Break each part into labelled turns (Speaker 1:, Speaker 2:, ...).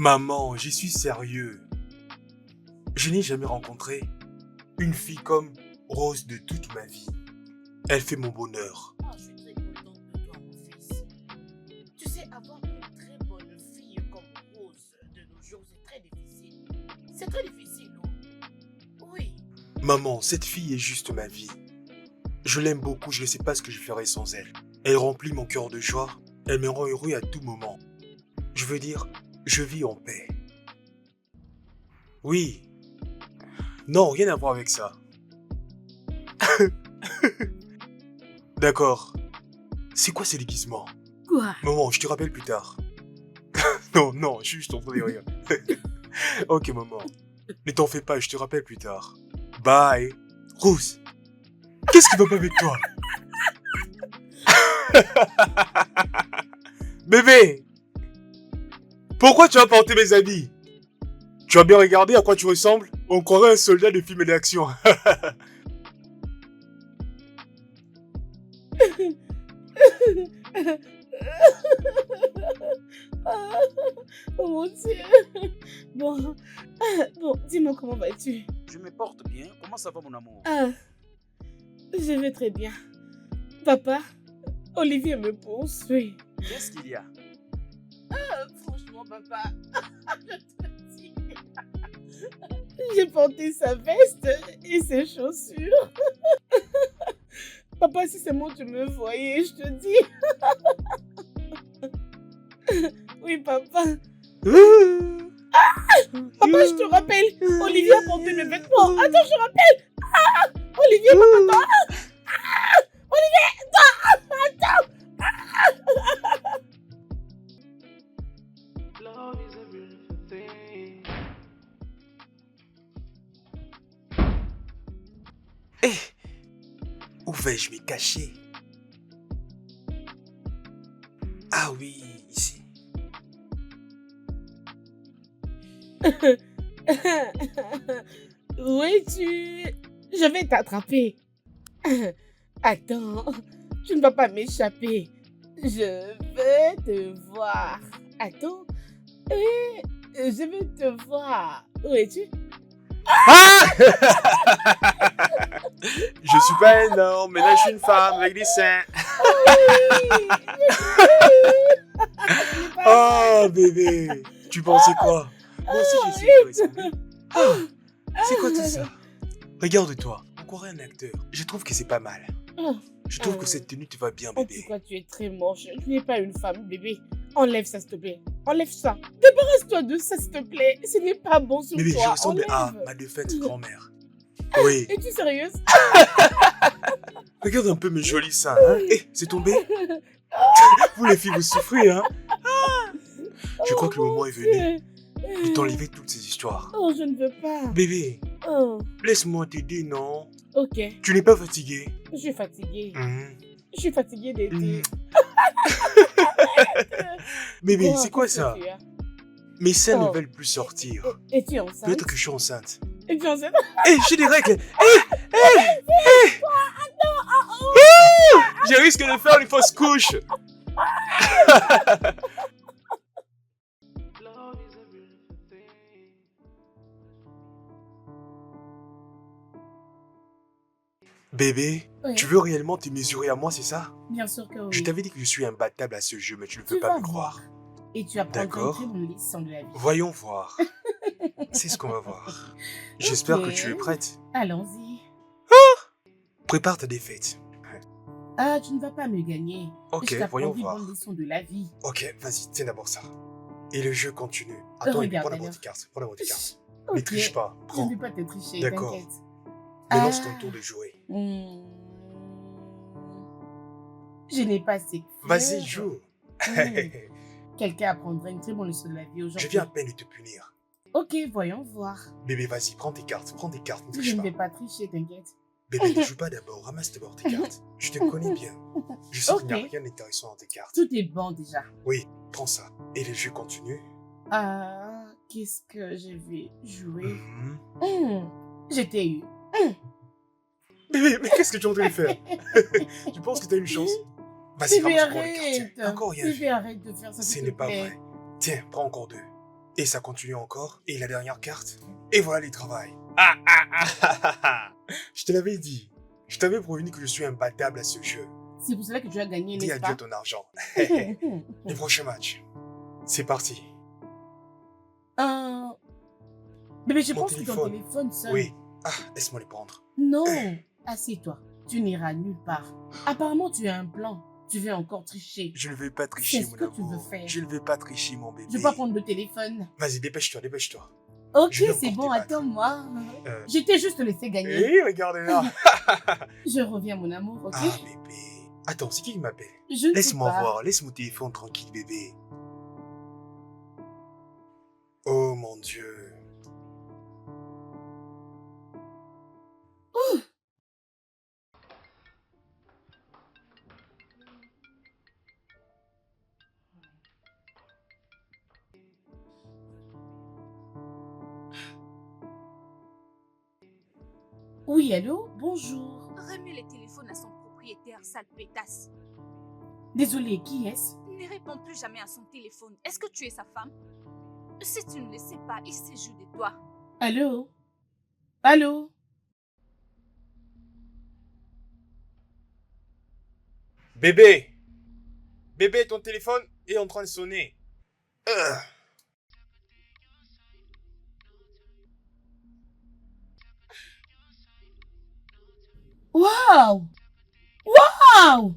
Speaker 1: Maman, j'y suis sérieux. Je n'ai jamais rencontré une fille comme Rose de toute ma vie. Elle fait mon bonheur.
Speaker 2: Ah, je suis très contente de toi, mon fils. Tu sais, avoir une très bonne fille comme Rose de nos jours, c'est très difficile. C'est très difficile, non? Oui.
Speaker 1: Maman, cette fille est juste ma vie. Je l'aime beaucoup, je ne sais pas ce que je ferais sans elle. Elle remplit mon cœur de joie, elle me rend heureux à tout moment. Je veux dire, je vis en paix. Oui. Non, rien à voir avec ça. D'accord. C'est quoi ces déguisements?
Speaker 2: Quoi?
Speaker 1: Maman, je te rappelle plus tard. Non, je suis juste en train de rire. Ok, maman. Ne t'en fais pas, je te rappelle plus tard. Bye. Rose, qu'est-ce qui va pas avec toi? Bébé, pourquoi tu as porté mes habits? Tu as bien regardé à quoi tu ressembles? On croirait un soldat de film d'action.
Speaker 2: Oh mon Dieu. Bon, dis-moi comment vas-tu?
Speaker 3: Je me porte bien. Comment ça va, mon amour?
Speaker 2: Ah, je vais très bien. Papa, Olivier me poursuit.
Speaker 3: Qu'est-ce qu'il y a?
Speaker 2: Franchement, papa, je te dis, j'ai porté sa veste et ses chaussures. Papa, si seulement tu me voyais, je te dis. Oui, papa. Papa, je te rappelle, Olivier a porté mes vêtements. Attends, je te rappelle. Olivier, papa, Olivier, attends.
Speaker 4: Love is a beautiful thing.
Speaker 1: Hé, où vais-je me cacher? Ah oui, ici.
Speaker 2: Où es-tu? Je vais t'attraper. Attends, tu ne vas pas m'échapper. Je vais te voir. Attends, oui, je vais te voir. Où es-tu?
Speaker 1: Ah! Je suis pas un homme, mais là je suis une femme avec des seins. Oh bébé, tu pensais quoi? Moi aussi je sais quoi ressembler. Ah, c'est quoi tout ça? Regarde-toi, on croirait un acteur. Je trouve que c'est pas mal. Je trouve que cette tenue te va bien,
Speaker 2: En tout
Speaker 1: bébé.
Speaker 2: cas, tu es très moche. Tu n'es pas une femme, bébé. Enlève ça, s'il te plaît. Enlève ça. Débarrasse-toi de ça, s'il te plaît. Ce n'est pas bon sur
Speaker 1: Bébé,
Speaker 2: toi.
Speaker 1: je ressemble à
Speaker 2: Enlève.
Speaker 1: ma défunte grand-mère. Oui.
Speaker 2: Es-tu sérieuse?
Speaker 1: Regarde un peu mes jolis seins, hein? Eh, c'est tombé? Vous les filles, vous souffrez, hein? Je crois que le moment est venu de t'enlever toutes ces histoires.
Speaker 2: Oh, je ne veux pas.
Speaker 1: Bébé,
Speaker 2: Oh,
Speaker 1: laisse-moi t'aider, non?
Speaker 2: ok.
Speaker 1: Tu n'es pas fatigué?
Speaker 2: Je suis fatiguée.
Speaker 1: Mhm.
Speaker 2: Je suis fatiguée d'aider.
Speaker 1: Mhm. Bébé,
Speaker 2: Oh,
Speaker 1: c'est quoi
Speaker 2: qu'est-ce que
Speaker 1: ça?
Speaker 2: tu as?
Speaker 1: Mes seins
Speaker 2: Oh.
Speaker 1: ne veulent plus sortir.
Speaker 2: Es-tu enceinte?
Speaker 1: Peut-être que je suis enceinte.
Speaker 2: Es-tu enceinte?
Speaker 1: Hé, j'ai des règles! Je risque de faire une fausse couche!
Speaker 4: Love is a beautiful thing.
Speaker 1: Bébé,
Speaker 2: Oui.
Speaker 1: tu veux réellement te mesurer à moi, c'est ça?
Speaker 2: Bien sûr que oui.
Speaker 1: Je t'avais dit que je suis imbattable à ce jeu, mais tu ne veux
Speaker 2: Tu
Speaker 1: pas
Speaker 2: vas
Speaker 1: me croire.
Speaker 2: Et tu apprendras une
Speaker 1: D'accord.
Speaker 2: très bonne leçon de la vie.
Speaker 1: Voyons voir. C'est ce qu'on va voir. J'espère
Speaker 2: Ok.
Speaker 1: que tu es prête.
Speaker 2: Allons-y.
Speaker 1: Prépare ta défaite.
Speaker 2: Ah, tu ne vas pas me gagner.
Speaker 1: Ok,
Speaker 2: Je
Speaker 1: voyons
Speaker 2: t'apprendrai une
Speaker 1: voir.
Speaker 2: bonne leçon de la vie.
Speaker 1: Ok, vas-y, tiens d'abord ça. Et le jeu continue. Attends,
Speaker 2: Regarde,
Speaker 1: prends d'abord
Speaker 2: alors.
Speaker 1: tes cartes. Prends d'abord tes cartes.
Speaker 2: Ok.
Speaker 1: Ne triche pas.
Speaker 2: Je
Speaker 1: Prends.
Speaker 2: ne vais pas te tricher,
Speaker 1: D'accord.
Speaker 2: t'inquiète.
Speaker 1: Maintenant, c'est ton
Speaker 2: Ah.
Speaker 1: tour de jouer.
Speaker 2: Je n'ai pas assez.
Speaker 1: Vas-y, joue.
Speaker 2: Quelqu'un apprendra une très bonne leçon de la vie aujourd'hui.
Speaker 1: Je viens à peine de te punir.
Speaker 2: Ok, voyons voir.
Speaker 1: Bébé, vas-y, prends tes cartes. Prends tes cartes, ne
Speaker 2: Je
Speaker 1: triche
Speaker 2: ne
Speaker 1: pas.
Speaker 2: vais pas tricher, t'inquiète.
Speaker 1: Bébé, ne joue pas d'abord. Ramasse d'abord tes cartes. Je te connais bien. Je sais qu'il n'y a
Speaker 2: Ok.
Speaker 1: rien d'intéressant dans tes cartes.
Speaker 2: Tout est bon déjà.
Speaker 1: Oui, prends ça. Et le jeu continue.
Speaker 2: Ah, qu'est-ce que je vais jouer?
Speaker 1: Mhm.
Speaker 2: Je t'ai eu.
Speaker 1: Bébé, mais qu'est-ce que tu es en train de faire? Tu penses que tu as une chance? Vas-y,
Speaker 2: Bébé,
Speaker 1: ramasse encore les cartes.
Speaker 2: arrête.
Speaker 1: Tiens. Encore rien
Speaker 2: Bébé,
Speaker 1: vu.
Speaker 2: arrête de faire ça,
Speaker 1: Ce
Speaker 2: s'il
Speaker 1: n'est
Speaker 2: te
Speaker 1: pas
Speaker 2: plaît.
Speaker 1: vrai. Tiens, prends encore deux. Et ça continue encore. Et la dernière carte. Et voilà les travails. Ah ah ah ah ah ah. Je te l'avais dit. Je t'avais prévenu que je suis imbattable à ce jeu.
Speaker 2: C'est pour cela que tu as gagné,
Speaker 1: Dis
Speaker 2: n'est-ce
Speaker 1: adieu à
Speaker 2: pas?
Speaker 1: ton argent. Les prochains matchs. C'est parti.
Speaker 2: Bébé, je
Speaker 1: Mon
Speaker 2: pense que ton
Speaker 1: téléphone.
Speaker 2: téléphone sonne.
Speaker 1: Oui. Ah, laisse-moi les prendre.
Speaker 2: Non, assieds-toi. Tu n'iras nulle part. Apparemment, tu as un plan. Tu veux encore tricher.
Speaker 1: Je ne vais pas tricher,
Speaker 2: C'est ce
Speaker 1: mon
Speaker 2: que tu
Speaker 1: amour.
Speaker 2: veux faire.
Speaker 1: Je ne vais pas tricher, mon bébé.
Speaker 2: Je vais pas prendre le téléphone.
Speaker 1: Vas-y, dépêche-toi, dépêche-toi.
Speaker 2: Ok,
Speaker 1: Je vais
Speaker 2: c'est
Speaker 1: encore
Speaker 2: bon,
Speaker 1: te battre.
Speaker 2: attends-moi.
Speaker 1: Euh.
Speaker 2: Je t'ai juste laissé gagner.
Speaker 1: Hé, regarde-la.
Speaker 2: Je reviens, mon amour, ok?
Speaker 1: Ah, bébé. Attends, c'est qui m'appelle?
Speaker 2: Je ne sais
Speaker 1: Laisse-moi
Speaker 2: pas.
Speaker 1: voir, laisse mon téléphone tranquille, bébé. Oh mon Dieu.
Speaker 2: Oui, allô? Bonjour.
Speaker 5: Remets le téléphone à son propriétaire, sale pétasse.
Speaker 2: Désolée, qui est-ce?
Speaker 5: Ne réponds plus jamais à son téléphone. Est-ce que tu es sa femme? Si tu ne le sais pas, il se joue de toi.
Speaker 2: Allô? Allô?
Speaker 1: Bébé. Bébé, ton téléphone est en train de sonner.
Speaker 2: Waouh! Waouh!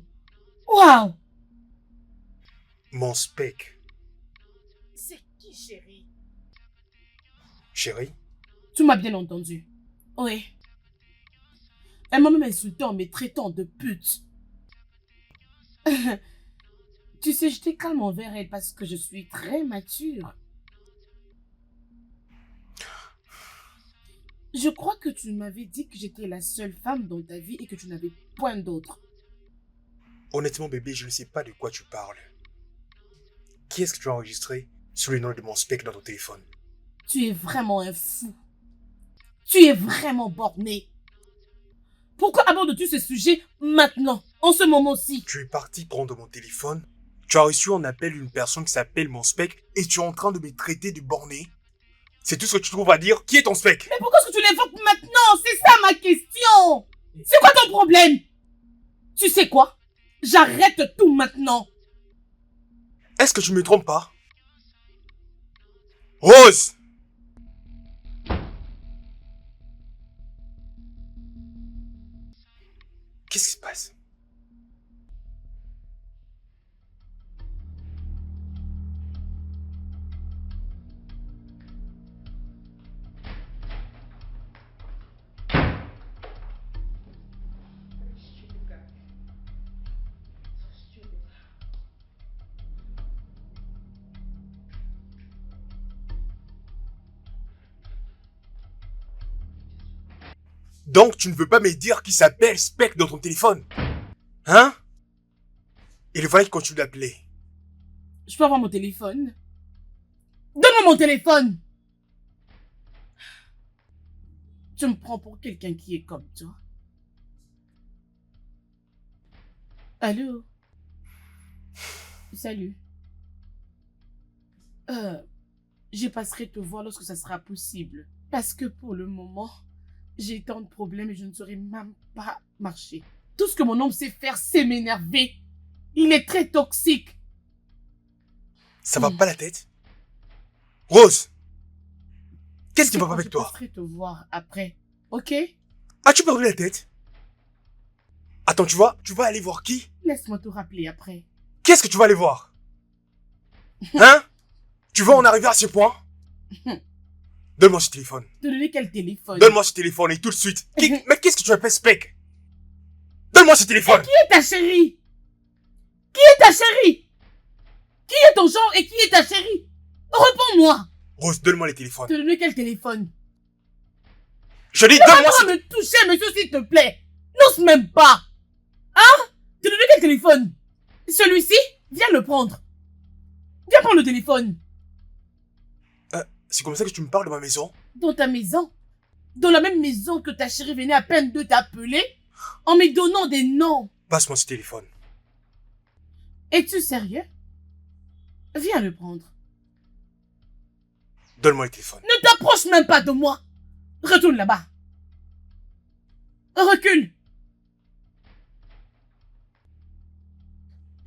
Speaker 2: Waouh!
Speaker 1: Mon spec.
Speaker 2: C'est qui, chérie?
Speaker 1: Chérie,
Speaker 2: Tu m'as bien entendu. Oui. Elle m'a même insulté en me traitant de pute. Tu sais, j'étais calme envers elle parce que je suis très mature. Je crois que tu m'avais dit que j'étais la seule femme dans ta vie et que tu n'avais point d'autre.
Speaker 1: honnêtement, bébé, je ne sais pas de quoi tu parles. Qui est-ce que tu as enregistré sous le nom de mon spec dans ton téléphone?
Speaker 2: Tu es vraiment un fou. Tu es vraiment borné. Pourquoi abordes-tu ce sujet maintenant, en ce moment-ci?
Speaker 1: Tu es parti prendre mon téléphone, tu as reçu en appel une personne qui s'appelle mon spec et tu es en train de me traiter de borné. C'est tout ce que tu trouves à dire? Qui est ton spec?
Speaker 2: Mais pourquoi est-ce que tu l'évoques maintenant? C'est ça ma question. C'est quoi ton problème? Tu sais quoi? J'arrête tout maintenant.
Speaker 1: Est-ce que tu me trompes pas? Rose! Qu'est-ce qui se passe? Donc tu ne veux pas me dire qui s'appelle Spec dans ton téléphone? Hein? Et le voilà qui continue d'appeler.
Speaker 2: Je peux avoir mon téléphone? Donne-moi mon téléphone! Tu me prends pour quelqu'un qui est comme toi. Allô? Salut. Je passerai te voir lorsque ça sera possible. Parce que pour le moment, j'ai tant de problèmes et je ne saurais même pas marcher. Tout ce que mon homme sait faire, c'est m'énerver. Il est très toxique.
Speaker 1: Ça va pas la tête? Rose! Qu'est-ce qui va pas avec
Speaker 2: Je
Speaker 1: toi?
Speaker 2: passerai te voir après. Ok?
Speaker 1: As-tu perdu la tête? Attends, tu vas aller voir qui?
Speaker 2: Laisse-moi te rappeler après.
Speaker 1: Qu'est-ce que tu vas aller voir? Hein? Tu vas en arriver à ce point? Donne-moi ce téléphone.
Speaker 2: Te donner quel téléphone?
Speaker 1: Donne-moi ce téléphone et tout de suite. Mais qu'est-ce que tu appelles Spec? Donne-moi ce téléphone.
Speaker 2: Qui est ta chérie? Qui est ta chérie? Qui est ton genre et qui est ta chérie? Réponds-moi.
Speaker 1: Rose, donne-moi les téléphones.
Speaker 2: Te donner quel téléphone?
Speaker 1: Je dis,
Speaker 2: Tu vas
Speaker 1: donne-moi
Speaker 2: pas
Speaker 1: ce...
Speaker 2: me toucher, monsieur, s'il te plaît. N'ose même pas. Hein? Te donner quel téléphone? Celui-ci? Viens le prendre. Viens prendre le téléphone.
Speaker 1: C'est comme ça que tu me parles de ma maison?
Speaker 2: Dans ta maison? Dans la même maison que ta chérie venait à peine de t'appeler? En me donnant des noms?
Speaker 1: Passe-moi ce téléphone.
Speaker 2: Es-tu sérieux? Viens le prendre.
Speaker 1: Donne-moi le téléphone.
Speaker 2: Ne t'approche même pas de moi. Retourne là-bas. Recule.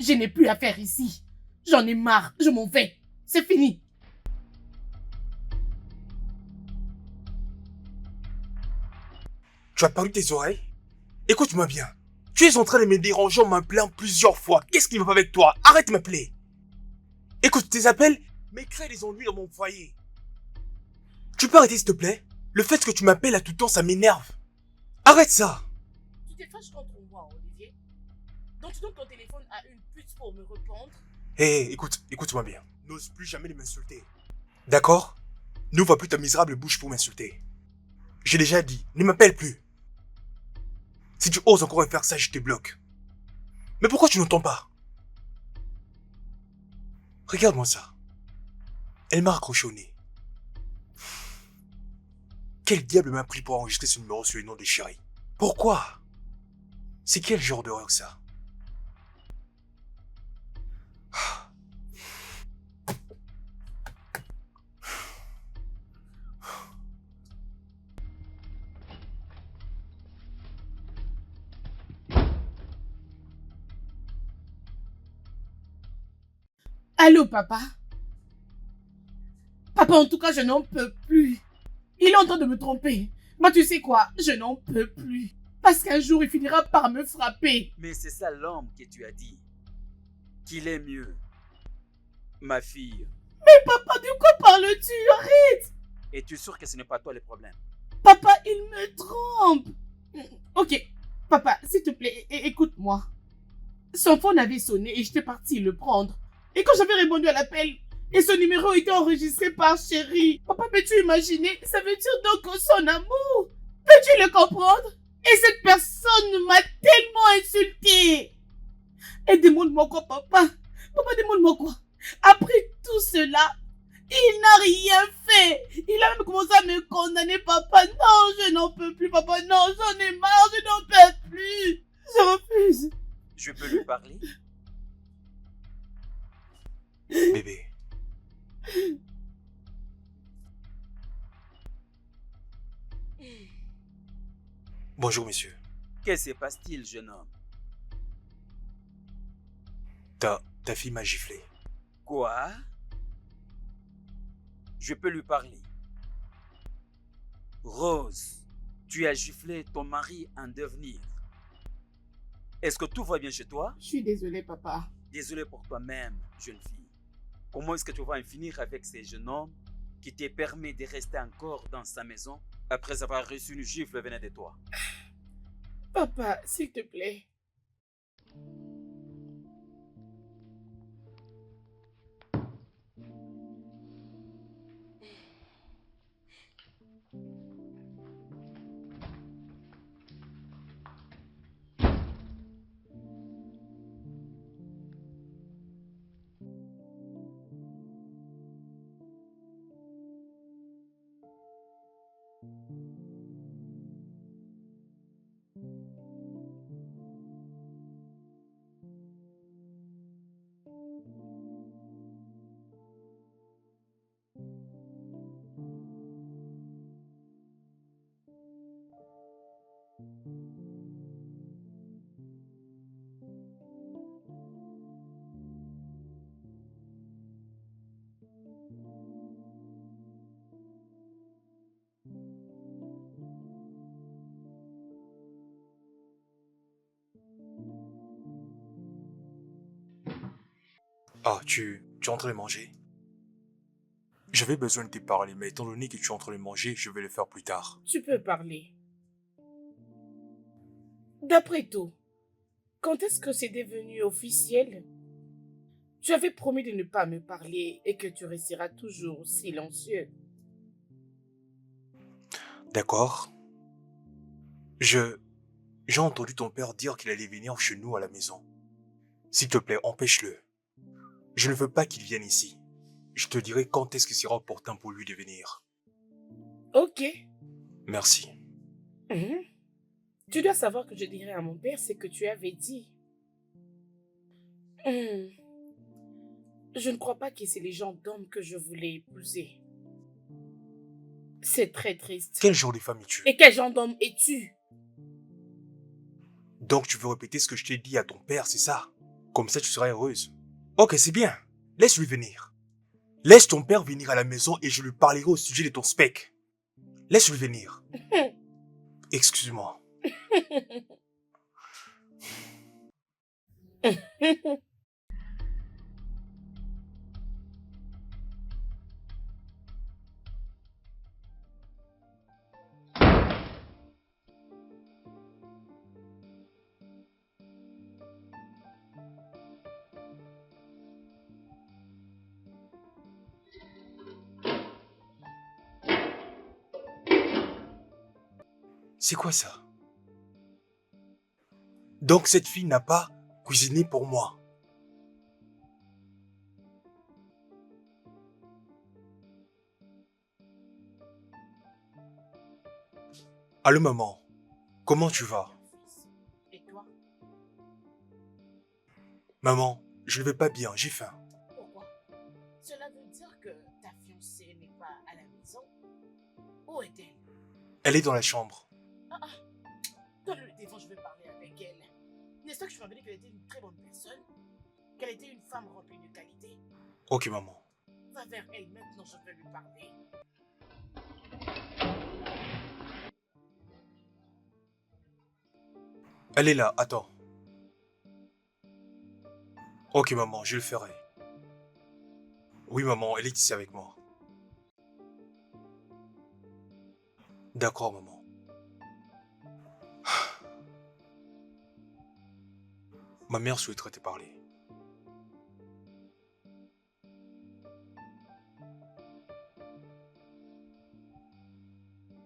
Speaker 2: Je n'ai plus à faire ici. J'en ai marre. Je m'en vais. C'est fini.
Speaker 1: Tu as perdu tes oreilles? Écoute-moi bien. Tu es en train de me déranger en m'appelant plusieurs fois. Qu'est-ce qui ne va pas avec toi? Arrête de m'appeler. Écoute, tes appels me créent des ennuis dans mon foyer. Tu peux arrêter s'il te plaît? Le fait que tu m'appelles à tout temps, ça m'énerve. Arrête ça.
Speaker 2: Tu t'es fâché contre moi, Olivier. Donc tu donnes ton téléphone à une pute pour me répondre.
Speaker 1: Hé, écoute-moi bien. N'ose plus jamais m'insulter. D'accord? N'ouvre plus ta misérable bouche pour m'insulter. J'ai déjà dit, ne m'appelle plus. Si tu oses encore faire ça, je te bloque. Mais pourquoi tu n'entends pas? Regarde-moi ça. Elle m'a raccroché au nez. Quel diable m'a pris pour enregistrer ce numéro sur le nom de chérie? Pourquoi? C'est quel genre d'horreur ça?
Speaker 2: Allô, papa? Papa, en tout cas, je n'en peux plus. Il est en train de me tromper. Mais tu sais quoi? Je n'en peux plus. Parce qu'un jour, il finira par me frapper.
Speaker 3: Mais c'est ça l'homme que tu as dit. Qu'il est mieux. Ma fille.
Speaker 2: Mais papa, de quoi parles-tu? Arrête!
Speaker 3: Es-tu sûr que ce n'est pas toi le problème?
Speaker 2: Papa, il me trompe. Ok, papa, s'il te plaît, écoute-moi. Son phone avait sonné et j'étais partie le prendre. Et quand j'avais répondu à l'appel, et son numéro était enregistré par chérie. Papa, peux-tu imaginer? Ça veut dire donc son amour. Peux-tu le comprendre? Et cette personne m'a tellement insulté. Et demande-moi quoi, papa? Papa, demande-moi quoi? Après tout cela, il n'a rien fait. Il a même commencé à me condamner, papa. Non, je n'en peux plus, papa. Non, j'en ai marre, je n'en peux plus. Je refuse.
Speaker 3: Je peux lui parler?
Speaker 1: Bébé. Bonjour, monsieur.
Speaker 3: Que se passe-t-il, jeune homme?
Speaker 1: Ta fille m'a giflé.
Speaker 3: Quoi? Je peux lui parler. Rose, tu as giflé ton mari en devenir. Est-ce que tout va bien chez toi?
Speaker 2: Je suis désolée, papa.
Speaker 3: Désolé pour toi-même, jeune fille. Comment est-ce que tu vas en finir avec ces jeunes hommes qui te permet de rester encore dans sa maison après avoir reçu une gifle venant de toi?
Speaker 2: Papa, s'il te plaît.
Speaker 1: Ah, tu es en train de manger? J'avais besoin de te parler, mais étant donné que tu es en train de manger, je vais le faire plus tard.
Speaker 2: Tu peux parler. D'après tout, quand est-ce que c'est devenu officiel? Tu avais promis de ne pas me parler et que tu resteras toujours silencieux.
Speaker 1: D'accord? J'ai entendu ton père dire qu'il allait venir chez nous à la maison. S'il te plaît, empêche-le. Je ne veux pas qu'il vienne ici. Je te dirai quand est-ce que sera opportun pour lui de venir.
Speaker 2: Ok.
Speaker 1: Merci.
Speaker 2: Mhm. Tu dois savoir que je dirai à mon père ce que tu avais dit. Je ne crois pas que c'est les gens d'hommes que je voulais épouser. C'est très triste.
Speaker 1: Quel genre de femme es-tu?
Speaker 2: Et quel genre d'homme es-tu?
Speaker 1: Donc tu veux répéter ce que je t'ai dit à ton père, c'est ça? Comme ça tu seras heureuse. Ok, c'est bien. Laisse-lui venir. Laisse ton père venir à la maison et je lui parlerai au sujet de ton spec. Laisse-lui venir. Excuse-moi. C'est quoi ça? Donc cette fille n'a pas cuisiné pour moi. Allô maman, comment tu vas?
Speaker 2: Et toi?
Speaker 1: Maman, je ne vais pas bien, j'ai faim.
Speaker 2: Pourquoi? Cela veut dire que ta fiancée n'est pas à la maison? Où est-elle?
Speaker 1: Elle est dans la chambre.
Speaker 2: Donne-le le téléphone, je veux parler avec elle. N'est-ce pas que je m'avais dit qu'elle était une très bonne personne? Qu'elle était une femme remplie de qualité?
Speaker 1: Ok maman.
Speaker 2: Va vers elle maintenant, je veux lui parler.
Speaker 1: Elle est là, attends. Ok maman, je le ferai. Oui maman, elle est ici avec moi. D'accord maman. Ma mère souhaiterait te parler.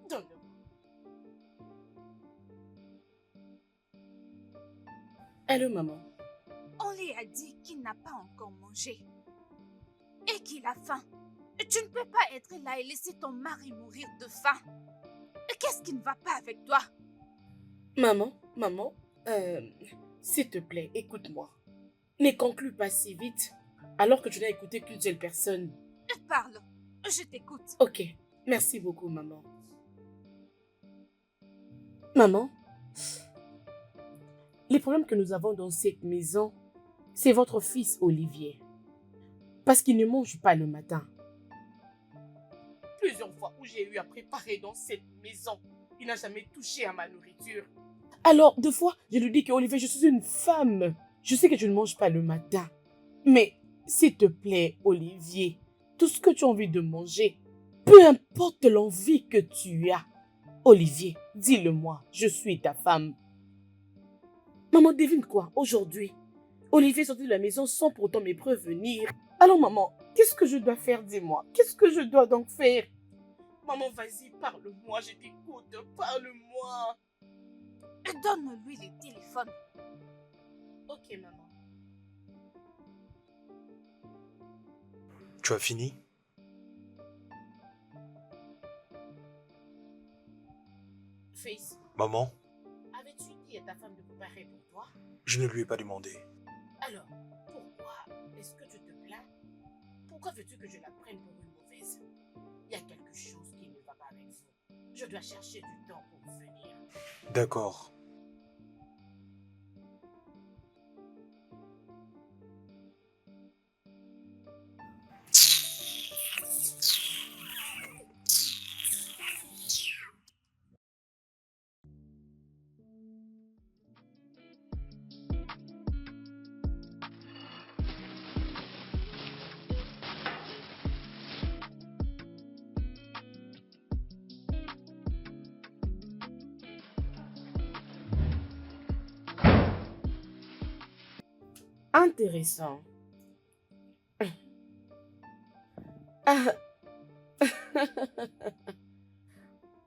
Speaker 2: Donne-le-moi. Allô, maman.
Speaker 5: On lui a dit qu'il n'a pas encore mangé et qu'il a faim. Tu ne peux pas être là et laisser ton mari mourir de faim. Qu'est-ce qui ne va pas avec toi?
Speaker 2: Maman, s'il te plaît, écoute-moi. Ne conclue pas si vite, alors que tu n'as écouté qu'une seule personne.
Speaker 5: Parle, je t'écoute.
Speaker 2: Ok, merci beaucoup, maman. Maman, les problèmes que nous avons dans cette maison, c'est votre fils Olivier. Parce qu'il ne mange pas le matin. Plusieurs fois où j'ai eu à préparer dans cette maison, il n'a jamais touché à ma nourriture. Alors, deux fois, je lui dis que Olivier, je suis une femme. Je sais que tu ne manges pas le matin. Mais, s'il te plaît, Olivier, tout ce que tu as envie de manger, peu importe l'envie que tu as, Olivier, dis-le-moi, je suis ta femme. Maman, devine quoi, aujourd'hui, Olivier est sorti de la maison sans pourtant me prévenir. Alors maman, qu'est-ce que je dois faire, dis-moi? Qu'est-ce que je dois donc faire? Maman, vas-y, parle-moi, je t'écoute, parle-moi.
Speaker 5: Donne-lui le téléphone.
Speaker 2: Ok, maman.
Speaker 1: Tu as fini?
Speaker 2: Fils,
Speaker 1: Maman,
Speaker 2: avais-tu dit à ta femme de préparer pour toi?
Speaker 1: je ne lui ai pas demandé.
Speaker 2: Alors, pourquoi est-ce que tu te plains? Pourquoi veux-tu que je la prenne pour une mauvaise? Il y a quelque chose qui ne va pas avec vous. Je dois chercher du temps pour venir.
Speaker 1: D'accord.
Speaker 2: Intéressant. Ah.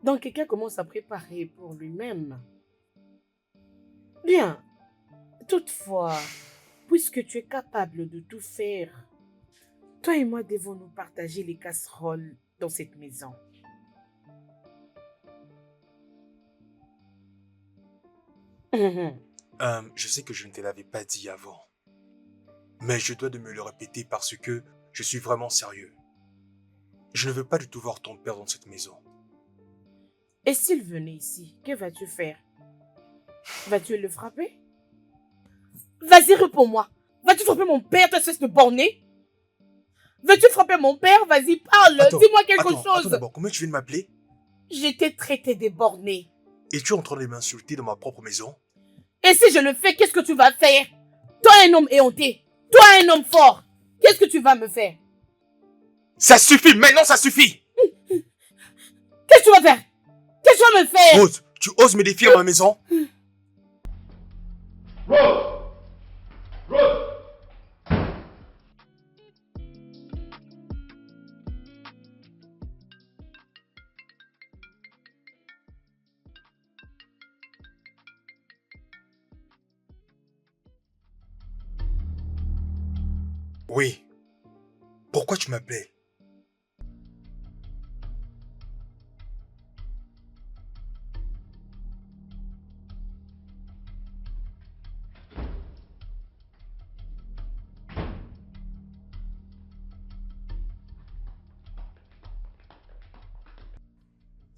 Speaker 2: Donc quelqu'un commence à préparer pour lui-même. Bien. Toutefois, puisque tu es capable de tout faire, toi et moi devons nous partager les casseroles dans cette maison.
Speaker 1: Je sais que je ne te l'avais pas dit avant. Mais je dois de me le répéter parce que je suis vraiment sérieux. Je ne veux pas du tout voir ton père dans cette maison.
Speaker 2: Et s'il venait ici, que vas-tu faire? Vas-tu le frapper? Vas-y, réponds-moi. Vas-tu frapper mon père, toi, espèce de borné? Veux-tu frapper mon père? Vas-y, parle. Dis-moi quelque chose.
Speaker 1: Attends d'abord, comment tu viens de m'appeler?
Speaker 2: Je t'ai traité de borné.
Speaker 1: Et tu es en train de m'insulter dans ma propre maison?
Speaker 2: Et si je le fais, qu'est-ce que tu vas faire? Toi, un homme éhonté. Toi, un homme fort. Qu'est-ce que tu vas me faire?
Speaker 1: Ça suffit, maintenant ça suffit!
Speaker 2: Qu'est-ce que tu vas faire? Qu'est-ce que tu vas me faire?
Speaker 1: Rose, tu oses me défier à ma maison? Oui. Pourquoi tu m'appelais?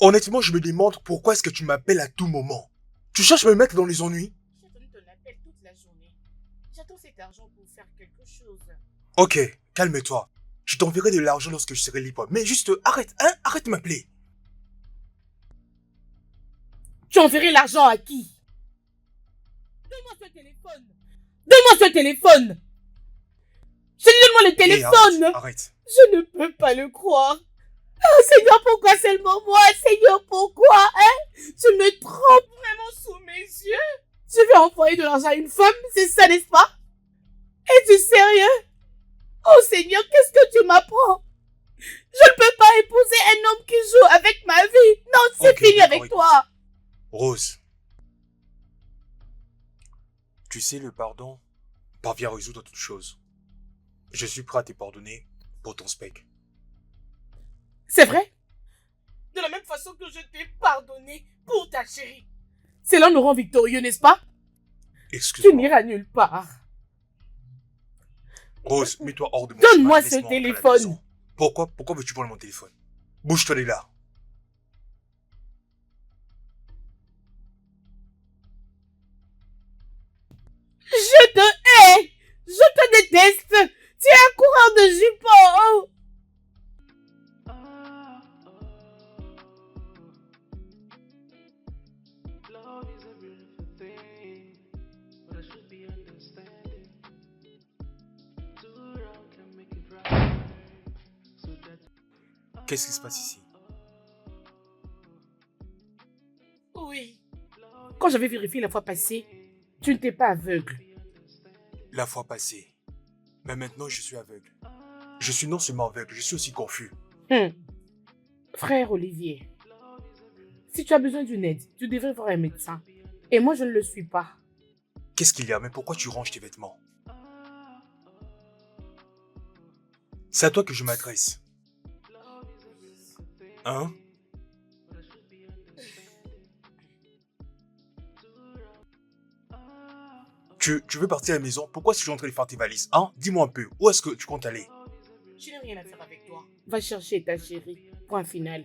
Speaker 1: Honnêtement, je me demande pourquoi est-ce que tu m'appelles à tout moment. Tu cherches à me mettre dans les ennuis?
Speaker 2: J'ai attendu ton appel toute la journée. J'attends cet argent pour faire quelque chose.
Speaker 1: Ok, calme-toi. Je t'enverrai de l'argent lorsque je serai libre. Mais juste, arrête, hein? Arrête de m'appeler.
Speaker 2: Tu enverrais l'argent à qui? Donne-moi ce téléphone. Donne-moi ce téléphone. Je dis donne-moi le
Speaker 1: Hé,
Speaker 2: téléphone.
Speaker 1: arrête.
Speaker 2: Je ne peux pas le croire. Oh Seigneur, pourquoi seulement moi? Seigneur, pourquoi? Tu me trompes vraiment sous mes yeux. Je vais envoyer de l'argent à une femme, c'est ça, n'est-ce pas? Es-tu sérieux? Oh Seigneur, qu'est-ce que tu m'apprends? Je ne peux pas épouser un homme qui joue avec ma vie. Non, c'est
Speaker 1: Ok,
Speaker 2: fini
Speaker 1: d'accord,
Speaker 2: avec toi.
Speaker 1: Rose. Tu sais, le pardon parvient à résoudre toute chose. Je suis prêt à te pardonner pour ton spec.
Speaker 2: C'est vrai? De la même façon que je t'ai pardonné pour ta chérie. Cela nous rend victorieux, n'est-ce pas? Tu
Speaker 1: Excuse-moi.
Speaker 2: n'iras nulle part.
Speaker 1: Rose, mets-toi hors de mon
Speaker 2: Donne-moi
Speaker 1: chemin,
Speaker 2: ce
Speaker 1: laisse-moi rentrer à la
Speaker 2: téléphone.
Speaker 1: maison. Pourquoi veux-tu prendre mon téléphone? Bouge-toi de là.
Speaker 2: Je te hais. Je te déteste. Tu es un coureur de jupons.
Speaker 4: Love is a beautiful thing, but I should be understanding. Too wrong can make it right. So that
Speaker 1: Qu'est-ce qui se passe ici?
Speaker 2: Oui. Quand j'avais vérifié la fois passée, tu n'étais pas aveugle.
Speaker 1: La fois passée. Mais maintenant, je suis aveugle. Je suis non seulement aveugle, je suis aussi confus.
Speaker 2: Frère Olivier, si tu as besoin d'une aide, tu devrais voir un médecin. Et moi, je ne le suis pas.
Speaker 1: Qu'est-ce qu'il y a? Mais pourquoi tu ranges tes vêtements? C'est à toi que je m'adresse. Hein? Tu veux partir à la maison? Pourquoi est-ce que tu es en train de faire tes valises? Hein? Dis-moi un peu, où est-ce que tu comptes aller?
Speaker 2: Je n'ai rien à faire avec toi. Va chercher ta chérie. Point final.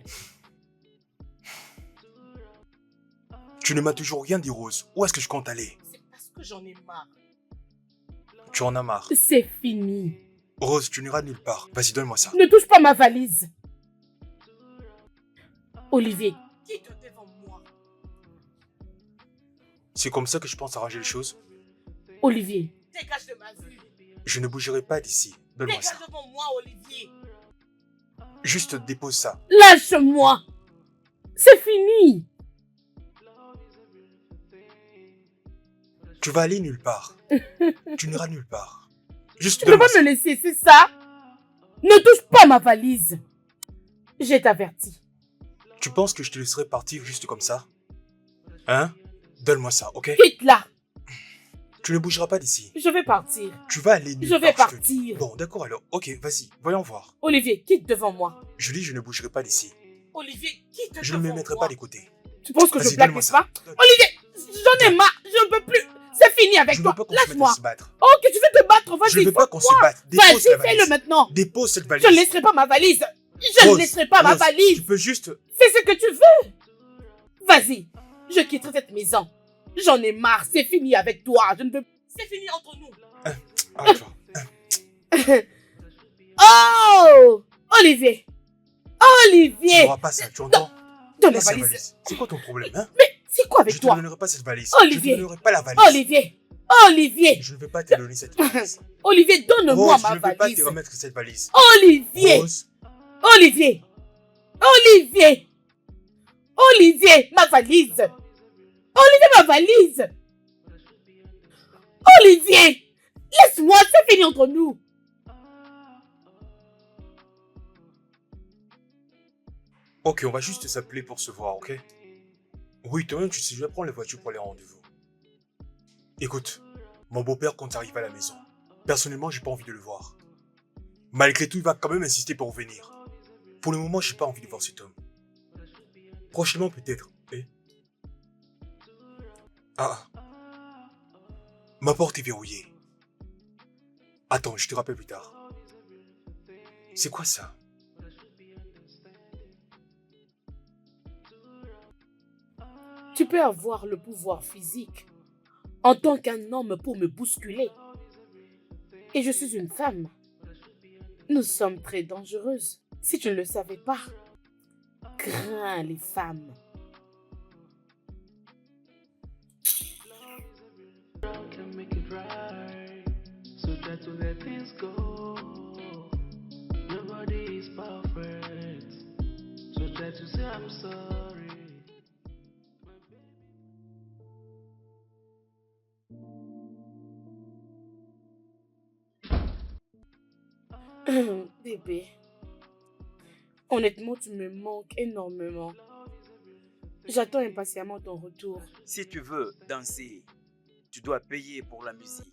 Speaker 1: Tu ne m'as toujours rien dit, Rose. Où est-ce que je compte aller?
Speaker 2: C'est parce que j'en ai marre.
Speaker 1: Tu en as marre.
Speaker 2: C'est fini.
Speaker 1: Rose, tu n'iras nulle part. Vas-y, donne-moi ça.
Speaker 2: Ne touche pas ma valise. Olivier, quitte devant moi.
Speaker 1: C'est comme ça que je pense arranger les choses?
Speaker 2: Olivier, dégage de ma vue.
Speaker 1: Je ne bougerai pas d'ici. Donne-moi
Speaker 2: Dégage
Speaker 1: ça.
Speaker 2: devant moi, Olivier.
Speaker 1: Juste dépose ça.
Speaker 2: Lâche-moi. C'est fini.
Speaker 1: Tu vas aller nulle part. Tu n'iras nulle part. Juste
Speaker 2: Tu ne peux
Speaker 1: donne-moi
Speaker 2: pas
Speaker 1: ça.
Speaker 2: me laisser, c'est ça? Ne touche pas ma valise. Je t'avertis.
Speaker 1: Tu penses que je te laisserai partir juste comme ça? Hein? Donne-moi ça, ok?
Speaker 2: Quitte-la.
Speaker 1: Tu ne bougeras pas d'ici.
Speaker 2: Je vais partir.
Speaker 1: Tu vas aller nulle
Speaker 2: Je vais
Speaker 1: part, te dis.
Speaker 2: partir.
Speaker 1: Bon, d'accord alors. Ok, vas-y, voyons voir.
Speaker 2: Olivier, quitte devant moi.
Speaker 1: Je dis, je ne bougerai pas d'ici.
Speaker 2: Olivier, quitte
Speaker 1: Je ne
Speaker 2: devant
Speaker 1: me mettrai
Speaker 2: moi.
Speaker 1: pas des côtés.
Speaker 2: Tu penses que je
Speaker 1: Vas-y,
Speaker 2: blague,
Speaker 1: donne-moi
Speaker 2: n'est-ce
Speaker 1: ça.
Speaker 2: pas? Olivier, j'en ai marre. Je ne peux plus. C'est fini avec
Speaker 1: Je ne
Speaker 2: toi.
Speaker 1: veux pas qu'on se mette à
Speaker 2: Lâche-moi.
Speaker 1: se battre.
Speaker 2: Oh, que tu veux te battre,
Speaker 1: Je ne
Speaker 2: vas-y.
Speaker 1: veux pas qu'on se
Speaker 2: force-moi.
Speaker 1: batte. Dépose
Speaker 2: Vas-y,
Speaker 1: la
Speaker 2: fais-le
Speaker 1: valise.
Speaker 2: maintenant.
Speaker 1: Dépose cette valise.
Speaker 2: Je ne laisserai pas ma valise. Je ne
Speaker 1: Rose,
Speaker 2: laisserai pas ma
Speaker 1: Rose,
Speaker 2: valise.
Speaker 1: Tu peux juste...
Speaker 2: Fais ce que tu veux. Vas-y, je quitterai cette maison. J'en ai marre, c'est fini avec toi. Je ne veux... C'est fini entre nous.
Speaker 1: Arrête-toi.
Speaker 2: Oh! Olivier!
Speaker 1: Tu
Speaker 2: Olivier!
Speaker 1: n'auras pas ça, tu entends?
Speaker 2: Donne la
Speaker 1: Laisse la
Speaker 2: valise.
Speaker 1: valise. C'est quoi ton problème, hein?
Speaker 2: Mais c'est quoi avec
Speaker 1: Je te
Speaker 2: toi?
Speaker 1: donnerai pas cette valise.
Speaker 2: Olivier.
Speaker 1: Je ne donnerai pas la valise.
Speaker 2: Olivier! Olivier!
Speaker 1: Je ne vais pas te donner cette valise.
Speaker 2: Olivier, donne-moi
Speaker 1: Rose,
Speaker 2: ma
Speaker 1: je ne vais pas
Speaker 2: valise.
Speaker 1: te remettre cette valise.
Speaker 2: Olivier!
Speaker 1: Rose,
Speaker 2: Olivier! Olivier! Olivier! Ma valise! Olivier, ma valise! Olivier! Laisse-moi, c'est fini entre nous!
Speaker 1: ok, on va juste s'appeler pour se voir, ok? Oui, toi-même, tu sais, je vais prendre la voiture pour les rendez-vous. Écoute, mon beau-père compte arriver à la maison. Personnellement, j'ai pas envie de le voir. Malgré tout, il va quand même insister pour venir. Pour le moment, j'ai pas envie de voir cet homme. Prochainement, peut-être, eh? Ah. Ma porte est verrouillée. Attends, je te rappelle plus tard. C'est quoi ça?
Speaker 2: Tu peux avoir le pouvoir physique en tant qu'un homme pour me bousculer. Et je suis une femme. Nous sommes très dangereuses. Si tu ne le savais pas, crains les femmes.
Speaker 4: Can make it right. So try to let things go. Nobody is perfect. So try to say I'm sorry.
Speaker 2: Bébé, honnêtement, tu me manques énormément. J'attends impatiemment ton retour.
Speaker 3: Si tu veux danser, tu dois payer pour la musique.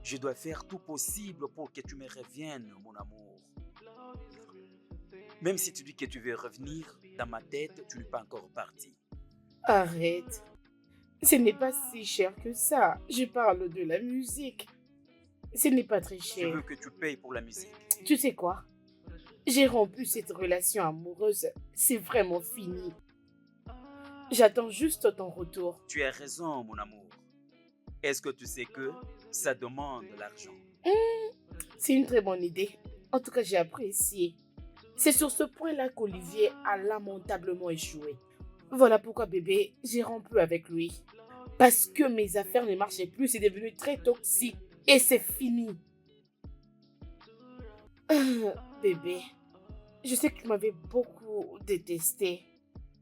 Speaker 3: Je dois faire tout possible pour que tu me reviennes, mon amour. Même si tu dis que tu veux revenir, dans ma tête, tu n'es pas encore parti.
Speaker 2: Arrête. Ce n'est pas si cher que ça. Je parle de la musique. Ce n'est pas très
Speaker 3: Je
Speaker 2: cher.
Speaker 3: veux que tu payes pour la musique.
Speaker 2: Tu sais quoi? J'ai rompu cette relation amoureuse. C'est vraiment fini. J'attends juste ton retour.
Speaker 3: Tu as raison, mon amour. Est-ce que tu sais que ça demande l'argent?
Speaker 2: C'est une très bonne idée. En tout cas, j'ai apprécié. C'est sur ce point-là qu'Olivier a lamentablement échoué. Voilà pourquoi, bébé, j'ai rompu avec lui. Parce que mes affaires ne marchaient plus, c'est devenu très toxique. Et c'est fini. Bébé, je sais que tu m'avais beaucoup détesté.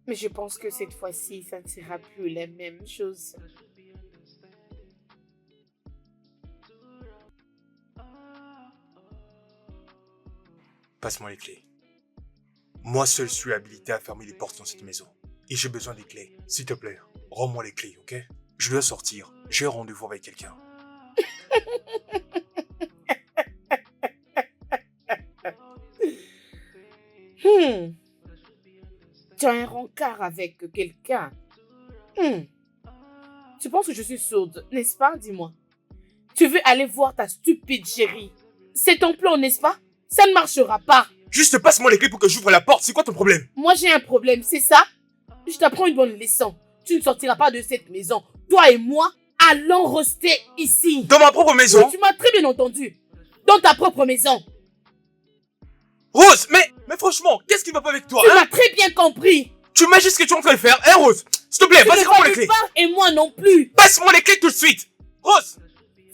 Speaker 2: Mais je pense que cette fois-ci, ça ne sera plus la même chose.
Speaker 1: Passe-moi les clés. Moi seul suis habilité à fermer les portes dans cette maison. Et j'ai besoin des clés. S'il te plaît, rends-moi les clés, ok? Je dois sortir. J'ai un rendez-vous avec quelqu'un.
Speaker 2: Tu as un rencard avec quelqu'un. Tu penses que je suis sourde, n'est-ce pas? Dis-moi. Tu veux aller voir ta stupide chérie. C'est ton plan, n'est-ce pas? Ça ne marchera pas.
Speaker 1: Juste passe-moi les clés pour que j'ouvre la porte. C'est quoi ton problème?
Speaker 2: Moi, j'ai un problème, c'est ça? Je t'apprends une bonne leçon. Tu ne sortiras pas de cette maison. Toi et moi, allons rester ici.
Speaker 1: Dans ma propre maison?
Speaker 2: Oui, tu m'as très bien entendu. Dans ta propre maison.
Speaker 1: Rose, mais franchement, qu'est-ce qui va pas avec toi,
Speaker 2: Tu
Speaker 1: hein?
Speaker 2: m'as très bien compris.
Speaker 1: Tu m'as juste ce que tu es en train de faire, hein, Rose? S'il te plaît,
Speaker 2: Tu
Speaker 1: vas-y,
Speaker 2: ne
Speaker 1: rends-moi les
Speaker 2: valides
Speaker 1: clés.
Speaker 2: pas et moi non plus.
Speaker 1: Passe-moi les clés tout de suite. Rose,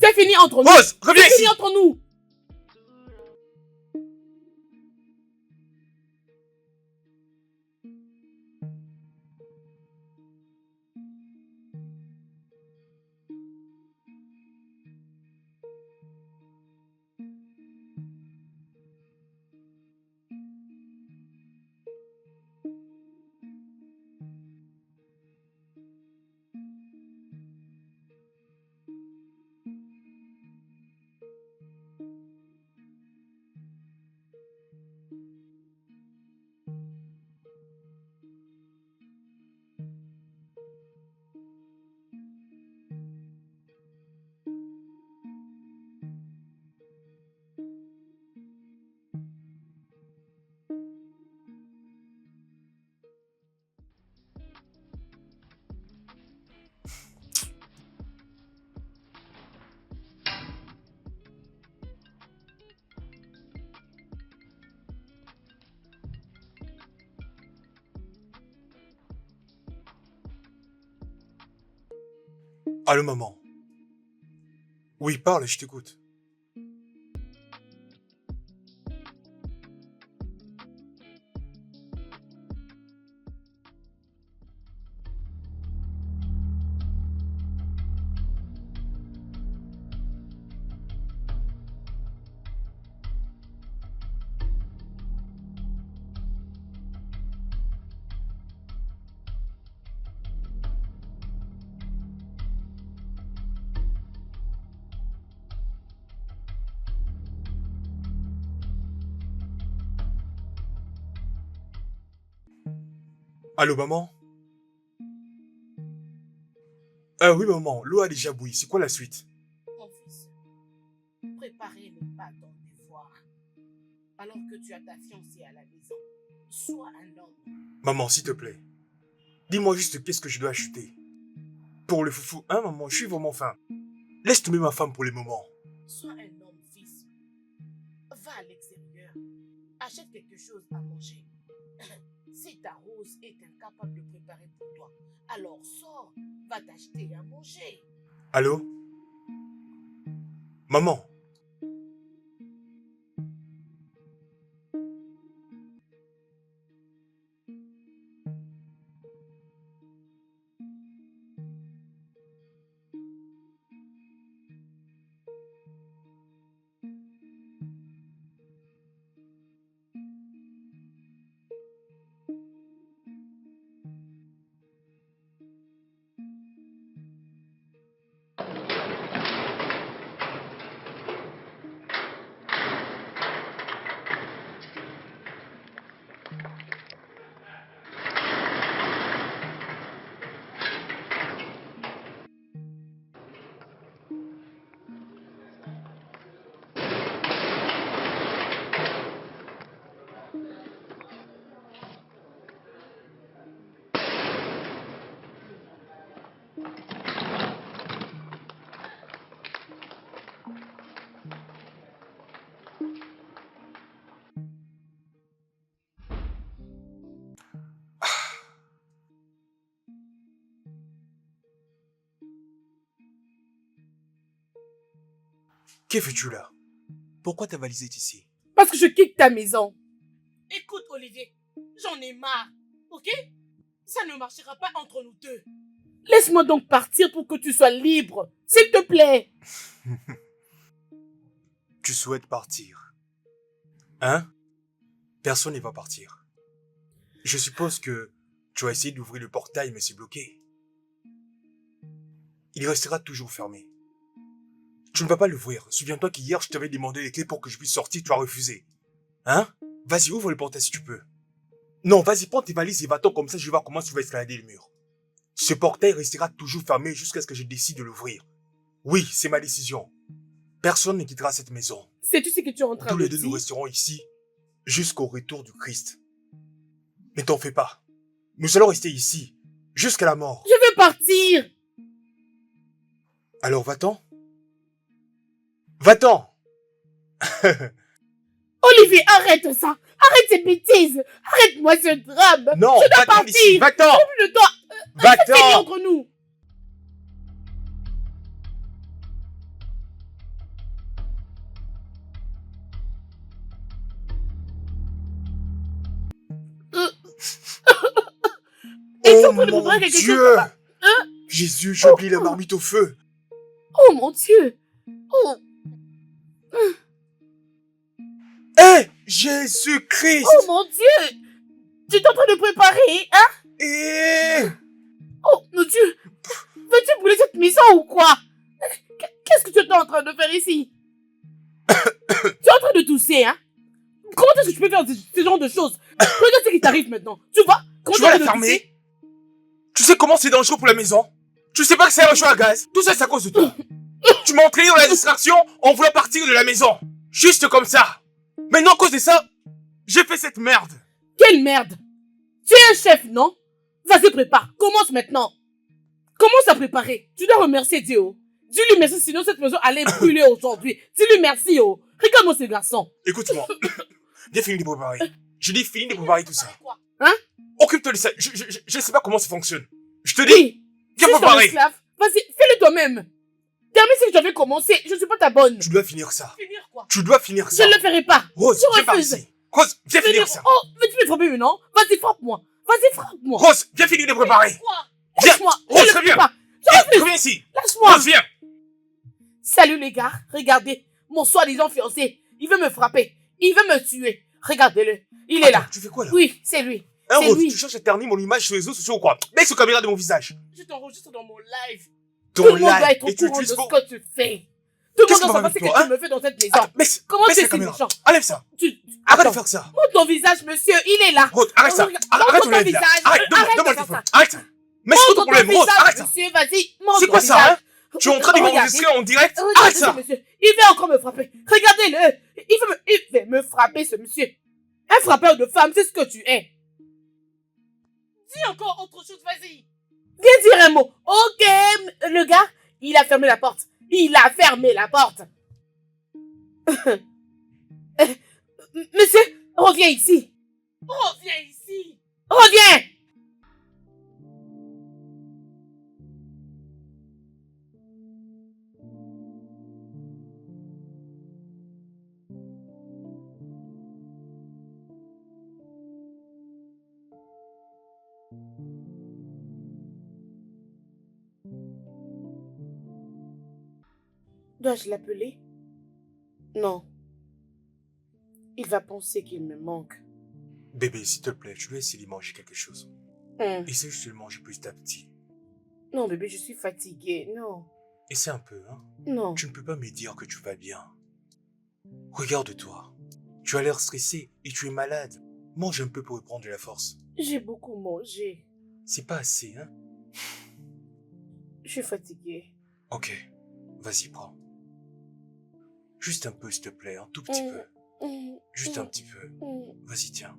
Speaker 2: C'est fini entre nous.
Speaker 1: Rose, reviens
Speaker 2: C'est
Speaker 1: ici.
Speaker 2: fini entre nous.
Speaker 1: Allô, maman. Oui, parle, je t'écoute. Allô, maman? Oui, maman, l'eau a déjà bouilli. C'est quoi la suite?
Speaker 2: Mon fils, préparez le pas ton devoir. Alors que tu as ta fiancée à la maison, sois un homme.
Speaker 1: Maman, s'il te plaît. Dis-moi juste qu'est-ce que je dois acheter. Pour le foufou, hein, maman, je suis vraiment faim. Laisse tomber ma femme pour les moments.
Speaker 2: Sois un homme, fils. Va à l'extérieur. Achète quelque chose à manger. Si ta Rose est incapable de préparer pour toi, alors sors, va t'acheter à manger.
Speaker 1: Allô? Maman? Que fais-tu là? Pourquoi ta valise est ici?
Speaker 2: Parce que je quitte ta maison. Écoute, Olivier, j'en ai marre, ok? Ça ne marchera pas entre nous deux. Laisse-moi donc partir pour que tu sois libre, s'il te plaît.
Speaker 1: Tu souhaites partir? Hein? Personne ne va partir. Je suppose que tu as essayé d'ouvrir le portail mais c'est bloqué. Il restera toujours fermé. Tu ne vas pas l'ouvrir. Souviens-toi qu'hier je t'avais demandé les clés pour que je puisse sortir, tu as refusé. Hein? Vas-y, ouvre le portail si tu peux. Non, vas-y, prends tes valises et va-t'en comme ça je vais voir comment tu vas escalader le mur. Ce portail restera toujours fermé jusqu'à ce que je décide de l'ouvrir. Oui, c'est ma décision. Personne ne quittera cette maison.
Speaker 2: Sais-tu ce que tu es en train
Speaker 1: Tous
Speaker 2: de
Speaker 1: les deux,
Speaker 2: dire?
Speaker 1: nous resterons ici jusqu'au retour du Christ. Ne t'en fais pas. Nous allons rester ici jusqu'à la mort.
Speaker 2: Je veux partir.
Speaker 1: Alors va-t'en. Va-t'en.
Speaker 2: Olivier, arrête ça. Arrête ces bêtises. Arrête-moi ce drame.
Speaker 1: Non,
Speaker 2: je dois
Speaker 1: va-t'en
Speaker 2: partir.
Speaker 1: d'ici. Va-t'en.
Speaker 2: Je dois... C'est
Speaker 1: Va-t'en.
Speaker 2: entre nous. Es-tu en train de
Speaker 1: Oh
Speaker 2: préparer
Speaker 1: mon
Speaker 2: quelque
Speaker 1: Dieu.
Speaker 2: chose, papa? Hein?
Speaker 1: Jésus, j'ai oublié la marmite au feu.
Speaker 2: Oh mon Dieu. Oh,
Speaker 1: Hé, Jésus-Christ.
Speaker 2: oh mon Dieu. Tu es en train de préparer, hein?
Speaker 1: Eh.
Speaker 2: Oh mon Dieu. Veux-tu brûler cette maison ou quoi? Qu'est-ce que tu es en train de faire ici? Tu es en train de tousser, hein? Comment est-ce que tu peux faire ce genre de choses? Regarde ce qui t'arrive maintenant. Tu vois? Comment
Speaker 1: Tu vas
Speaker 2: es en
Speaker 1: la
Speaker 2: train de tousser?
Speaker 1: fermer? Tu sais comment c'est dangereux pour la maison? Tu sais pas que c'est un chaud à gaz? Tout ça, c'est à cause de toi. Tu m'as entraîné dans la distraction en voulant partir de la maison. Juste comme ça. Maintenant, à cause de ça, j'ai fait cette merde.
Speaker 2: Quelle merde! Tu es un chef, non? Vas-y, prépare. Commence maintenant. Commence à préparer. Tu dois remercier Dieu. Oh. Dis-lui merci, sinon cette maison allait brûler aujourd'hui. Dis-lui merci, oh. Regarde-moi ce garçon.
Speaker 1: Écoute-moi. Viens finir de préparer. Je dis finis de préparer tout ça.
Speaker 2: Hein?
Speaker 1: Occupe-toi de ça. Je sais pas comment ça fonctionne. Je te dis,
Speaker 2: Oui.
Speaker 1: viens
Speaker 2: Si je suis ton
Speaker 1: préparer.
Speaker 2: esclave, Vas-y, fais-le toi-même. Termine ce que j'avais commencé. Je ne suis pas ta bonne.
Speaker 1: Tu dois finir ça.
Speaker 2: Finir quoi?
Speaker 1: Tu dois finir
Speaker 2: Je
Speaker 1: ça.
Speaker 2: ne le ferai pas.
Speaker 1: Rose,
Speaker 2: Je
Speaker 1: viens par
Speaker 2: refuse.
Speaker 1: ici. Rose, viens finir ça.
Speaker 2: Oh, mais tu peux me frapper maintenant. Vas-y, frappe-moi. Vas-y, frappe-moi.
Speaker 1: Rose, viens finir de préparer.
Speaker 2: Quoi?
Speaker 1: Viens.
Speaker 2: Lâche-moi.
Speaker 1: Rose,
Speaker 2: Je ne le
Speaker 1: reviens.
Speaker 2: fais pas.
Speaker 1: Reviens ici.
Speaker 2: Lâche-moi.
Speaker 1: Rose, viens.
Speaker 2: Salut les gars. Regardez. Mon soi-disant fiancé. Il veut me frapper. Il veut me tuer. Regardez-le. Il est là.
Speaker 1: Attends, tu fais quoi là?
Speaker 2: Oui, c'est lui.
Speaker 1: Hein,
Speaker 2: c'est
Speaker 1: Rose,
Speaker 2: lui.
Speaker 1: tu cherches à ternir mon image sur les réseaux sociaux ou quoi? Mets ce caméra de mon visage.
Speaker 2: Je t'enregistre dans mon live.
Speaker 1: Ton
Speaker 2: Tout le monde doit
Speaker 1: live.
Speaker 2: être au
Speaker 1: Et tu
Speaker 2: courant de
Speaker 1: utilises
Speaker 2: ce
Speaker 1: pour...
Speaker 2: que tu fais. Tout le
Speaker 1: Qu'est-ce
Speaker 2: monde
Speaker 1: qu'on
Speaker 2: doit
Speaker 1: va
Speaker 2: savoir ce
Speaker 1: avec
Speaker 2: que
Speaker 1: toi,
Speaker 2: tu me fais dans cette maison.
Speaker 1: Attends,
Speaker 2: Comment
Speaker 1: baisse
Speaker 2: tu
Speaker 1: la
Speaker 2: es si
Speaker 1: caméra.
Speaker 2: méchant?
Speaker 1: Enlève ça.
Speaker 2: Attends,
Speaker 1: Arrête de faire ça.
Speaker 2: montre ton visage, monsieur. Il est là.
Speaker 1: Rose, arrête ça.
Speaker 2: Regarde,
Speaker 1: Arrête
Speaker 2: montre
Speaker 1: ton
Speaker 2: ton
Speaker 1: live là.
Speaker 2: visage.
Speaker 1: Arrête, donne-moi
Speaker 2: Arrête
Speaker 1: le
Speaker 2: de faire
Speaker 1: téléphone.
Speaker 2: ça.
Speaker 1: Arrête ça. Mais c'est quoi ton
Speaker 2: Montre
Speaker 1: problème? Rose,
Speaker 2: visage,
Speaker 1: arrête ça.
Speaker 2: monsieur. Vas-y, montre
Speaker 1: C'est
Speaker 2: ton
Speaker 1: quoi ça,
Speaker 2: visage.
Speaker 1: hein? Tu es en train de
Speaker 2: Regardez.
Speaker 1: m'enregistrer en direct?
Speaker 2: Regardez
Speaker 1: Arrête
Speaker 2: ce
Speaker 1: ça.
Speaker 2: monsieur. Il veut encore me frapper. Regardez-le. Il veut me frapper, ce monsieur. Un frappeur de femme, c'est ce que tu es. Dis encore autre chose, vas-y. Viens dire un mot. Ok, le gars, il a fermé la porte. Il a fermé la porte. Monsieur, reviens ici. Reviens ici. Reviens. Dois-je l'appeler? Non. Il va penser qu'il me manque.
Speaker 1: Bébé, s'il te plaît, tu veux essayer de manger quelque chose? Essaye juste de le manger petit à petit.
Speaker 2: Non, bébé, je suis fatiguée. Non.
Speaker 1: Essaie un peu, hein.
Speaker 2: Non.
Speaker 1: Tu ne peux pas me dire que tu vas bien. Regarde-toi. Tu as l'air stressé et tu es malade. Mange un peu pour reprendre de la force.
Speaker 2: J'ai beaucoup mangé.
Speaker 1: C'est pas assez, hein?
Speaker 2: Je suis fatiguée.
Speaker 1: Ok, vas-y, prends. Juste un peu, s'il te plaît, un tout petit peu. Juste un petit peu. Vas-y, tiens.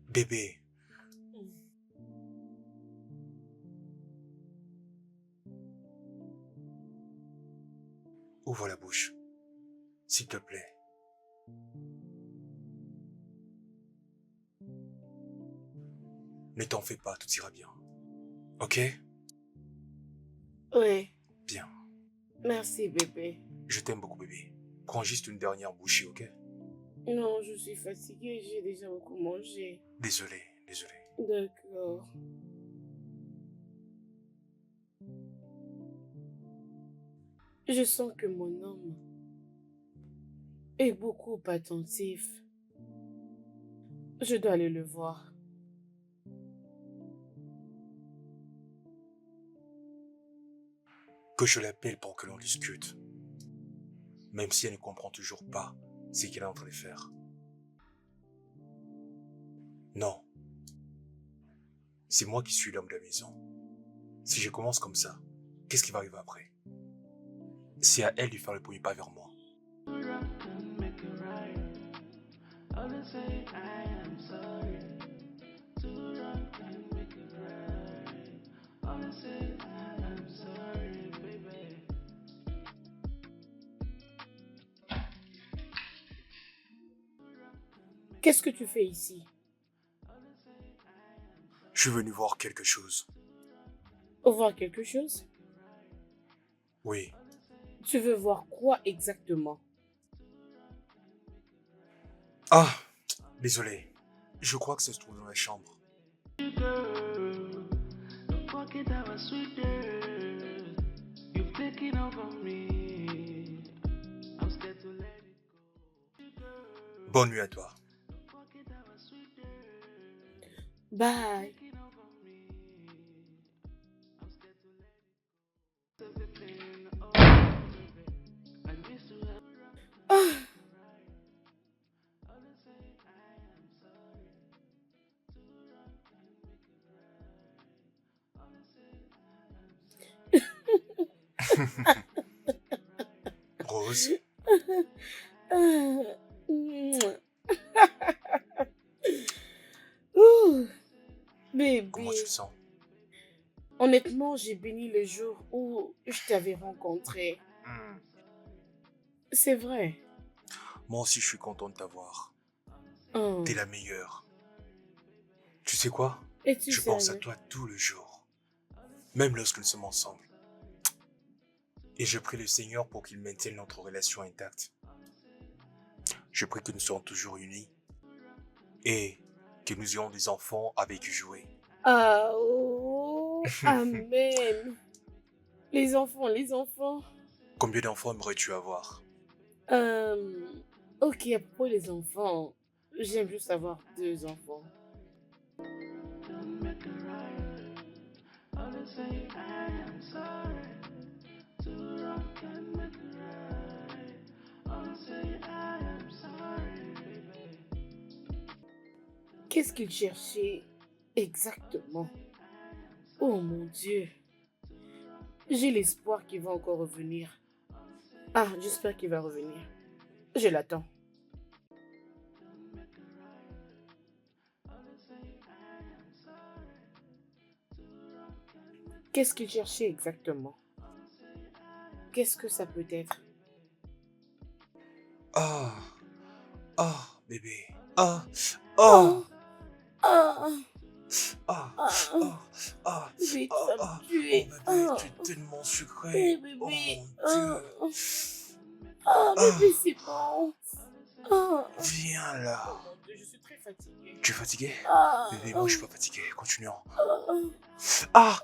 Speaker 1: Bébé. Ouvre la bouche. S'il te plaît. Ne t'en fais pas, tout ira bien. Ok?
Speaker 2: Oui.
Speaker 1: Bien.
Speaker 2: Merci, bébé.
Speaker 1: Je t'aime beaucoup, bébé. Prends juste une dernière bouchée, ok?
Speaker 2: Non, je suis fatiguée. J'ai déjà beaucoup mangé.
Speaker 1: Désolé, désolé.
Speaker 2: D'accord. Je sens que mon homme est beaucoup attentif. Je dois aller le voir.
Speaker 1: Que je l'appelle pour que l'on discute. Même si elle ne comprend toujours pas ce qu'elle est en train de faire. Non. C'est moi qui suis l'homme de la maison. Si je commence comme ça, qu'est-ce qui va arriver après? C'est à elle de faire le premier pas vers moi.
Speaker 2: Qu'est-ce que tu fais ici?
Speaker 1: Je suis venu voir quelque chose.
Speaker 2: Voir quelque chose?
Speaker 1: Oui,
Speaker 2: Tu veux voir quoi exactement?
Speaker 1: ah, désolé. Je crois que ça se trouve dans la chambre. Bonne nuit à toi.
Speaker 2: Bye. Ah.
Speaker 1: Rose,
Speaker 2: Ouh, bébé.
Speaker 1: comment tu te sens?
Speaker 2: Honnêtement, j'ai béni le jour où je t'avais rencontré. C'est vrai.
Speaker 1: Moi aussi, je suis content de t'avoir.
Speaker 2: Oh.
Speaker 1: T'es la meilleure. Tu sais quoi?
Speaker 2: Es-tu
Speaker 1: Je pense à
Speaker 2: sérieux?
Speaker 1: toi tout le jour. Même lorsque nous sommes ensemble. Et je prie le Seigneur pour qu'il maintienne notre relation intacte. Je prie que nous soyons toujours unis. Et que nous ayons des enfants avec qui jouer.
Speaker 2: Ah, oh, amen. Les enfants, les enfants.
Speaker 1: Combien d'enfants aimerais-tu avoir?
Speaker 2: Ok, à propos des enfants, j'aime juste avoir 2 enfants.
Speaker 4: Don't make it right. Always say I am sorry. Too wrong can make it right. Always say I am sorry, baby.
Speaker 2: Qu'est-ce qu'il cherchait exactement? Oh mon Dieu. J'ai l'espoir qu'il va encore revenir. Ah, j'espère qu'il va revenir. Je l'attends. Qu'est-ce qu'il cherchait exactement? Qu'est-ce que ça peut être?
Speaker 1: Ah, ah, bébé. Ah, oh,
Speaker 2: Ah,
Speaker 1: ah,
Speaker 2: ah,
Speaker 1: ah, ah,
Speaker 2: bébé, tu
Speaker 1: ah,
Speaker 2: vas
Speaker 1: ah.
Speaker 2: me tuer.
Speaker 1: Oh, bébé,
Speaker 2: Ah,
Speaker 1: tu es tellement sucré.
Speaker 2: bébé.
Speaker 1: Oh mon
Speaker 2: Ah,
Speaker 1: Dieu.
Speaker 2: ah,
Speaker 1: Ah,
Speaker 2: bébé, c'est bon. Ah,
Speaker 1: viens là.
Speaker 2: oh mon Dieu, je suis très fatiguée.
Speaker 1: Tu es fatigué?
Speaker 2: Ah,
Speaker 1: Bébé, moi je suis pas fatigué. Continuons.
Speaker 2: ah,
Speaker 1: Ah,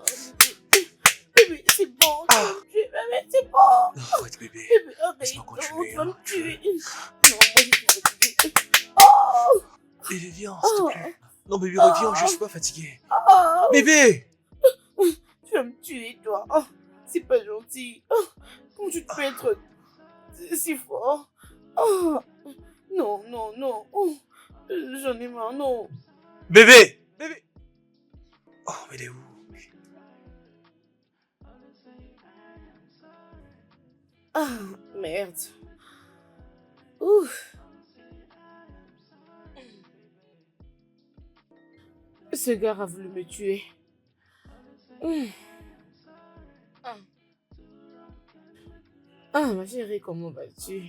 Speaker 2: bébé, c'est bon. Tu vas
Speaker 1: ah.
Speaker 2: me tuer, bébé, c'est bon.
Speaker 1: Arrête, bébé.
Speaker 2: Bébé, arrête.
Speaker 1: Laisse-moi
Speaker 2: Non,
Speaker 1: continuer.
Speaker 2: tu vas
Speaker 1: Hein.
Speaker 2: me tuer. Non, moi, je suis fatiguée. Oh,
Speaker 1: Bébé, viens, s'il te
Speaker 2: oh,
Speaker 1: plaît. Non, bébé, reviens, je suis pas fatigué.
Speaker 2: oh.
Speaker 1: Bébé!
Speaker 2: Tu vas me tuer, toi. Oh, c'est pas gentil. Oh, comment tu te peux être si fort? Oh, non, non, non. Oh, j'en ai marre, non.
Speaker 1: Bébé! Bébé! Oh, mais il est où?
Speaker 2: Ah, merde. Ouf. Ce gars a voulu me tuer. Ah. Ah, ma chérie, comment vas-tu?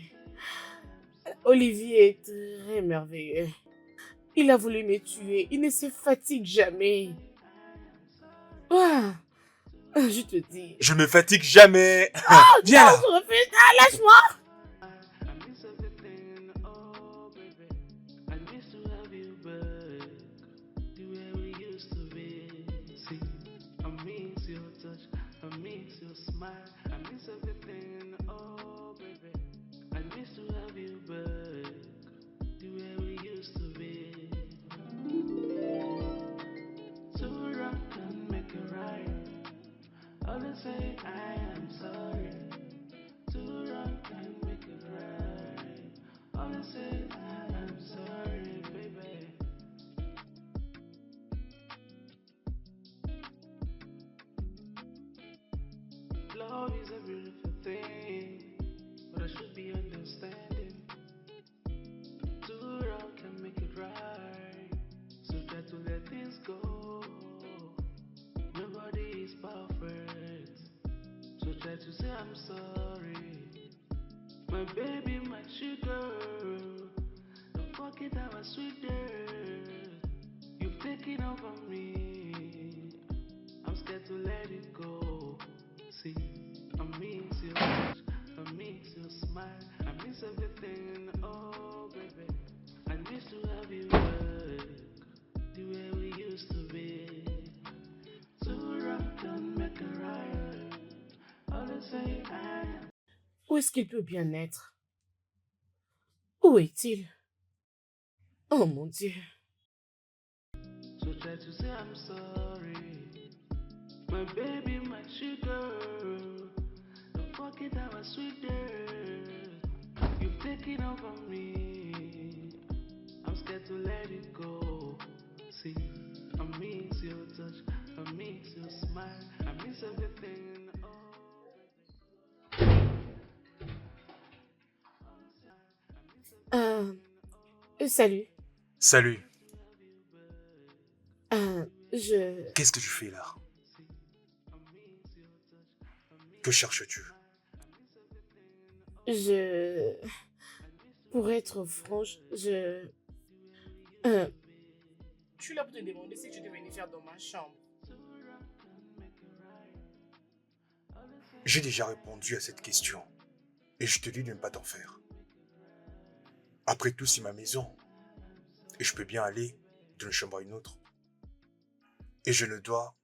Speaker 2: Olivier est très merveilleux. Il a voulu me tuer. Il ne se fatigue jamais. Ah, je te dis.
Speaker 1: Je me fatigue jamais. Viens
Speaker 2: Non,
Speaker 1: là.
Speaker 2: je refuse. Ah, lâche-moi.
Speaker 4: I miss everything, oh baby. I miss to have you back, the way we used to be. See, I miss your touch, I miss your smile, I miss everything, oh baby. I miss to have you back, the way we used to be. Too wrong can make it right. Always say I am sorry. Too wrong can make it right. Always say I am sorry, baby. Love is a beautiful thing, but I should be understanding. Too wrong can make it right. So try to let things go. Nobody is perfect. So try to say I'm sorry. My baby, my sugar. Don't forget our sweet dirt. You've taken over me. I'm scared to let it go. See, I miss your touch, I miss your smile, I miss everything. Oh, baby, I miss to have you back, the way we used to be. Too wrong can make it right. Always say I am.
Speaker 2: Où est-ce qu'il peut bien être? Où est-il? Oh mon Dieu.
Speaker 4: So try to say I'm sorry. My baby, my sugar. Don't forget our sweet dirt. You've taken over me. I'm scared to let it go. See, I miss your touch. I miss your smile. I miss everything.
Speaker 2: Salut.
Speaker 1: Salut.
Speaker 2: Je...
Speaker 1: Qu'est-ce que tu fais là? Que cherches-tu?
Speaker 2: Pour être franche, Je suis là pour te demander si tu devais venir faire dans ma chambre.
Speaker 1: J'ai déjà répondu à cette question. Et je te dis de ne pas t'en faire. Après tout, c'est ma maison. Et je peux bien aller d'une chambre à une autre. Et je ne dois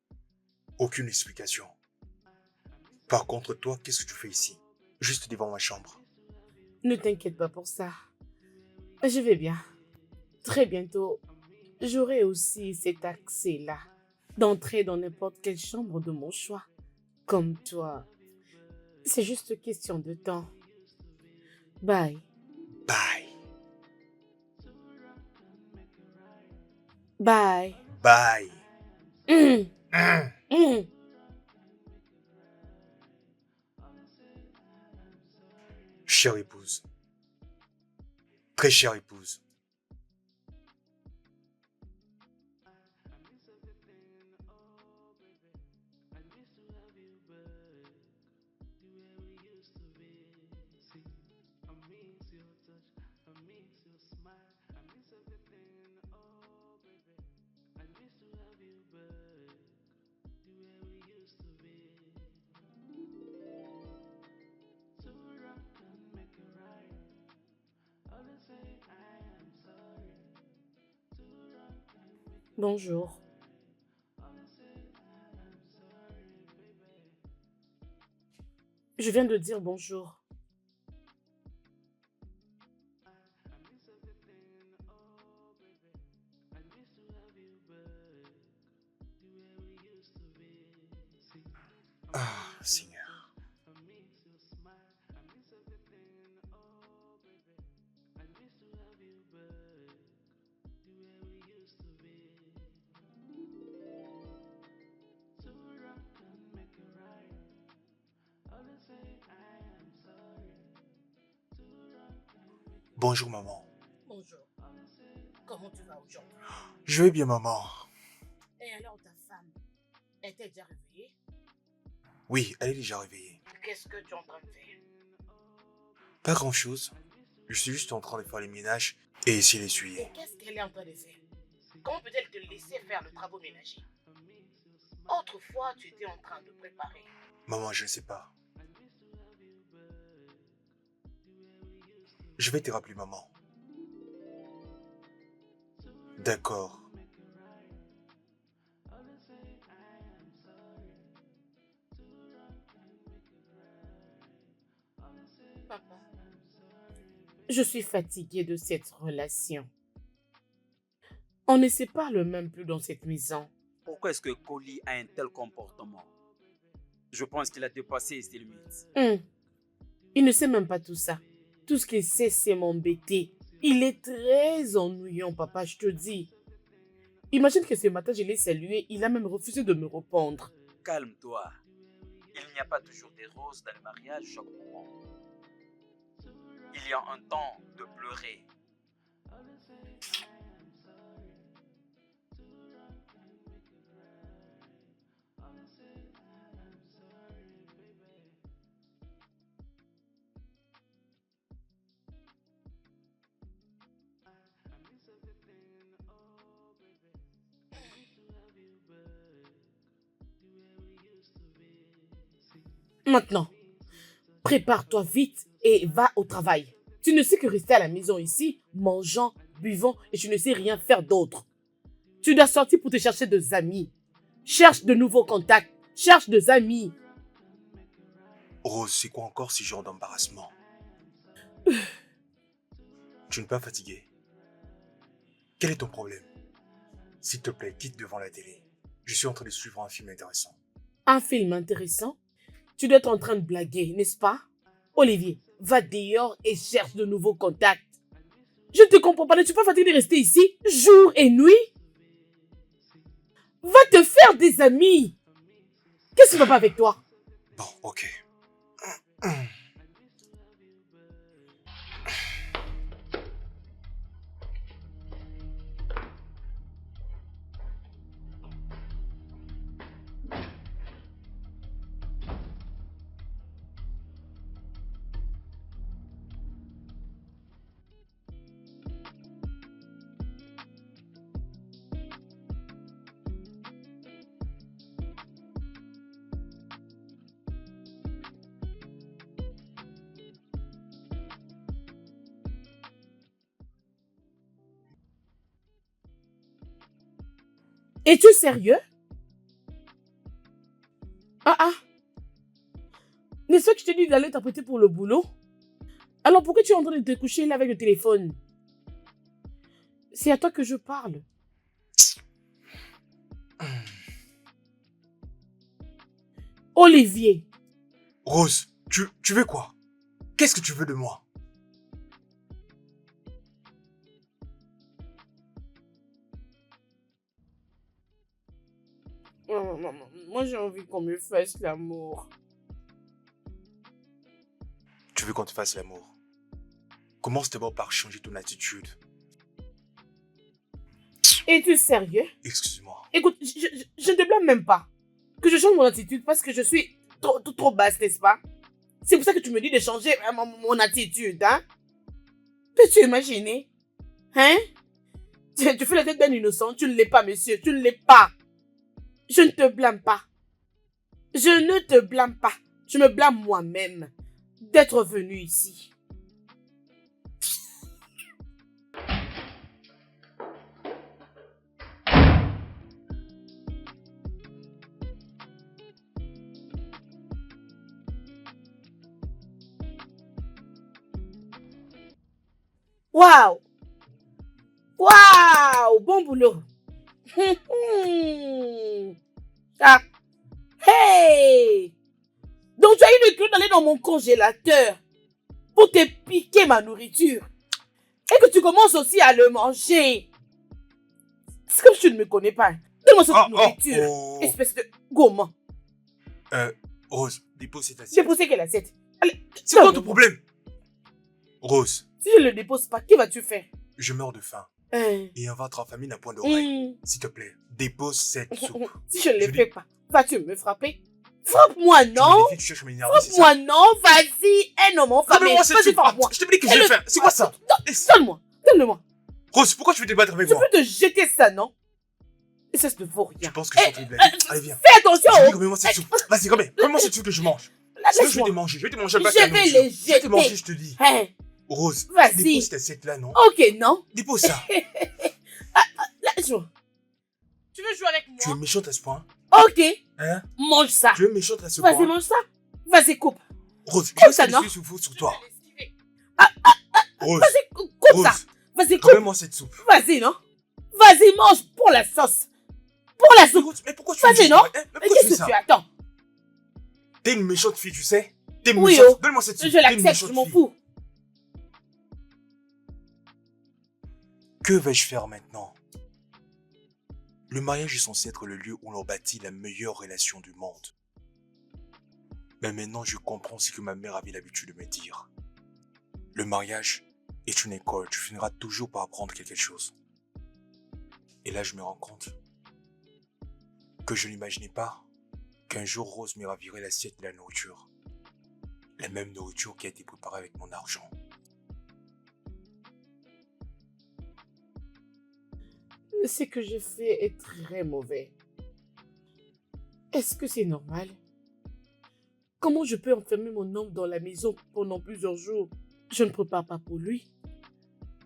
Speaker 1: aucune explication. Par contre, toi, qu'est-ce que tu fais ici? Juste devant ma chambre.
Speaker 2: Ne t'inquiète pas pour ça. Je vais bien. Très bientôt, j'aurai aussi cet accès-là d'entrer dans n'importe quelle chambre de mon choix. Comme toi. C'est juste question de temps. Bye.
Speaker 1: Bye.
Speaker 2: Bye.
Speaker 1: Bye.
Speaker 2: Mmh.
Speaker 1: Hum.
Speaker 2: Mmh.
Speaker 1: Chère épouse. Très chère épouse.
Speaker 2: Bonjour. Je viens de dire bonjour.
Speaker 1: Ah, Seigneur. Bonjour, maman.
Speaker 2: Bonjour. Comment tu vas aujourd'hui?
Speaker 1: Je vais bien, maman.
Speaker 2: Et alors ta femme, est-elle déjà réveillée?
Speaker 1: Oui, elle est déjà réveillée.
Speaker 2: Qu'est-ce que tu es en train de faire?
Speaker 1: Pas grand-chose. Je suis juste en train de faire les ménages et essayer d'essuyer.
Speaker 2: Et qu'est-ce qu'elle est en train de faire? Comment peut-elle te laisser faire le travail ménager? Autrefois, tu étais en train de préparer.
Speaker 1: Maman, je ne sais pas. Je vais te rappeler, maman. D'accord.
Speaker 2: Papa, je suis fatiguée de cette relation. On ne se parle même plus dans cette maison.
Speaker 3: Pourquoi est-ce que Colly a un tel comportement? Je pense qu'il a dépassé ses limites.
Speaker 2: Il ne sait même pas tout ça. Tout ce qu'il sait, c'est m'embêter. Il est très ennuyant, papa, je te dis. Imagine que ce matin, je l'ai salué, il a même refusé de me répondre.
Speaker 3: Calme-toi. Il n'y a pas toujours des roses dans le mariage chaque moment. Il y a un temps de pleurer.
Speaker 2: Maintenant, prépare-toi vite et va au travail. Tu ne sais que rester à la maison ici, mangeant, buvant et tu ne sais rien faire d'autre. Tu dois sortir pour te chercher des amis. Cherche de nouveaux contacts. Cherche des amis.
Speaker 1: Rose, c'est quoi encore ce genre d'embarrassement? Tu n'es pas fatiguée? Quel est ton problème? S'il te plaît, quitte devant la télé. Je suis en train de suivre un film intéressant.
Speaker 2: Un film intéressant? Tu dois être en train de blaguer, n'est-ce pas? Olivier, va dehors et cherche de nouveaux contacts. Je ne te comprends pas, ne suis pas fatigué de rester ici, jour et nuit? Va te faire des amis. Qu'est-ce qui ne va pas avec toi?
Speaker 1: Bon, ok.
Speaker 2: Es-tu sérieux? Ah. N'est-ce pas que je t'ai dit d'aller t'apprêter pour le boulot? Alors pourquoi tu es en train de te coucher là avec le téléphone? C'est à toi que je parle. Olivier.
Speaker 1: Rose, tu veux quoi? Qu'est-ce que tu veux de moi?
Speaker 2: Moi j'ai envie qu'on me fasse l'amour.
Speaker 1: Tu veux qu'on te fasse l'amour? Commence d'abord par changer ton attitude.
Speaker 2: Es-tu sérieux?
Speaker 1: Excuse-moi.
Speaker 2: Écoute, je ne te blâme même pas. Que je change mon attitude parce que je suis trop basse, n'est-ce pas? C'est pour ça que tu me dis de changer mon attitude, hein? Peux-tu imaginer? Hein? Tu fais la tête d'un innocent, tu ne l'es pas, monsieur, tu ne l'es pas. Je ne te blâme pas. Je ne te blâme pas. Je me blâme moi-même d'être venu ici. Waouh! Waouh! Bon boulot! Ah! Hey! Donc tu as eu le cul d'aller dans mon congélateur pour te piquer ma nourriture et que tu commences aussi à le manger. C'est comme si tu ne me connais pas. Donne-moi cette nourriture, espèce de gourmand.
Speaker 1: Rose, dépose cette assiette.
Speaker 2: Déposer quelle assiette? Allez,
Speaker 1: C'est quoi ton problème? Rose.
Speaker 2: Si je ne le dépose pas, que vas-tu faire?
Speaker 1: Je meurs de faim. Et un ventre en famille n'a point d'oreille. S'il te plaît, dépose cette soupe.
Speaker 2: Si je ne le fais pas, vas-tu me frapper? Frappe-moi, non? Frappe-moi, non? Vas-y, un homme en famille. Vas-y, frappe-moi.
Speaker 1: Je te dis que j'ai faim. C'est quoi ça?
Speaker 2: Donne-moi, donne-le-moi.
Speaker 1: Rose, pourquoi tu veux te battre avec moi?
Speaker 2: Je peux te jeter ça, non? Et ça ne vaut rien.
Speaker 1: Tu penses que je suis en train de blaguer? Allez, viens.
Speaker 2: Fais attention!
Speaker 1: Remets-moi cette soupe. Vas-y, remets-moi cette soupe que je mange. Sinon, je vais te manger. Je vais te manger.
Speaker 2: Je vais les jeter.
Speaker 1: Je vais te manger, je te dis. Rose,
Speaker 2: vas-y.
Speaker 1: Dépose cette assiette-là, non?
Speaker 2: Ok, non?
Speaker 1: Dépose ça.
Speaker 2: Tu veux jouer avec moi?
Speaker 1: Tu es méchante à ce point?
Speaker 2: Ok.
Speaker 1: Hein?
Speaker 2: Mange ça.
Speaker 1: Tu es méchante à ce point?
Speaker 2: Vas-y, mange ça. Vas-y, coupe.
Speaker 1: Rose,
Speaker 2: coupe ça, non?
Speaker 1: Je suis sur toi.
Speaker 2: Rose. Vas-y, coupe ça. Vas-y, coupe.
Speaker 1: Remets-moi cette soupe.
Speaker 2: Vas-y, non? Vas-y, mange pour la sauce. Pour la soupe.
Speaker 1: Mais pourquoi tu fais ça?
Speaker 2: Vas-y, non?
Speaker 1: Mais qu'est-ce
Speaker 2: que tu attends?
Speaker 1: T'es une méchante fille, tu sais? T'es
Speaker 2: Oui,
Speaker 1: méchante. Donne-moi cette soupe.
Speaker 2: Je l'accepte, je m'en fous.
Speaker 1: Que vais-je faire maintenant? Le mariage est censé être le lieu où l'on bâtit la meilleure relation du monde. Mais maintenant, je comprends ce que ma mère avait l'habitude de me dire. Le mariage est une école, tu finiras toujours par apprendre quelque chose. Et là, je me rends compte que je n'imaginais pas qu'un jour Rose me ravirait l'assiette de la nourriture. La même nourriture qui a été préparée avec mon argent.
Speaker 2: Ce que j'ai fait est très mauvais. Est-ce que c'est normal? Comment je peux enfermer mon homme dans la maison pendant plusieurs jours? Je ne prépare pas pour lui.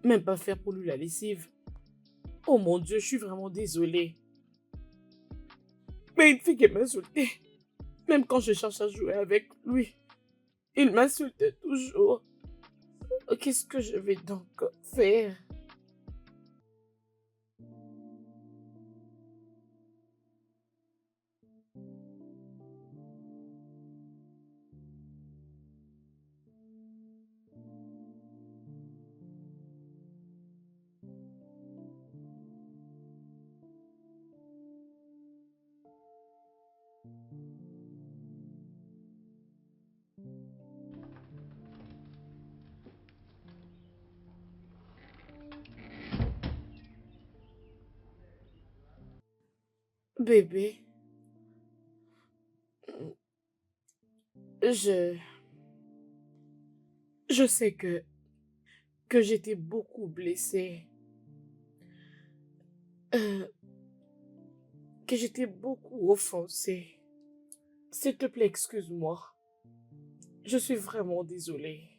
Speaker 2: Même pas faire pour lui la lessive. Oh mon Dieu, je suis vraiment désolée. Mais une fille qui m'insultait. Même quand je cherche à jouer avec lui. Il m'insultait toujours. Qu'est-ce que je vais donc faire? Bébé, je sais que j'étais beaucoup blessée, que j'étais beaucoup offensée. S'il te plaît, excuse-moi. Je suis vraiment désolée.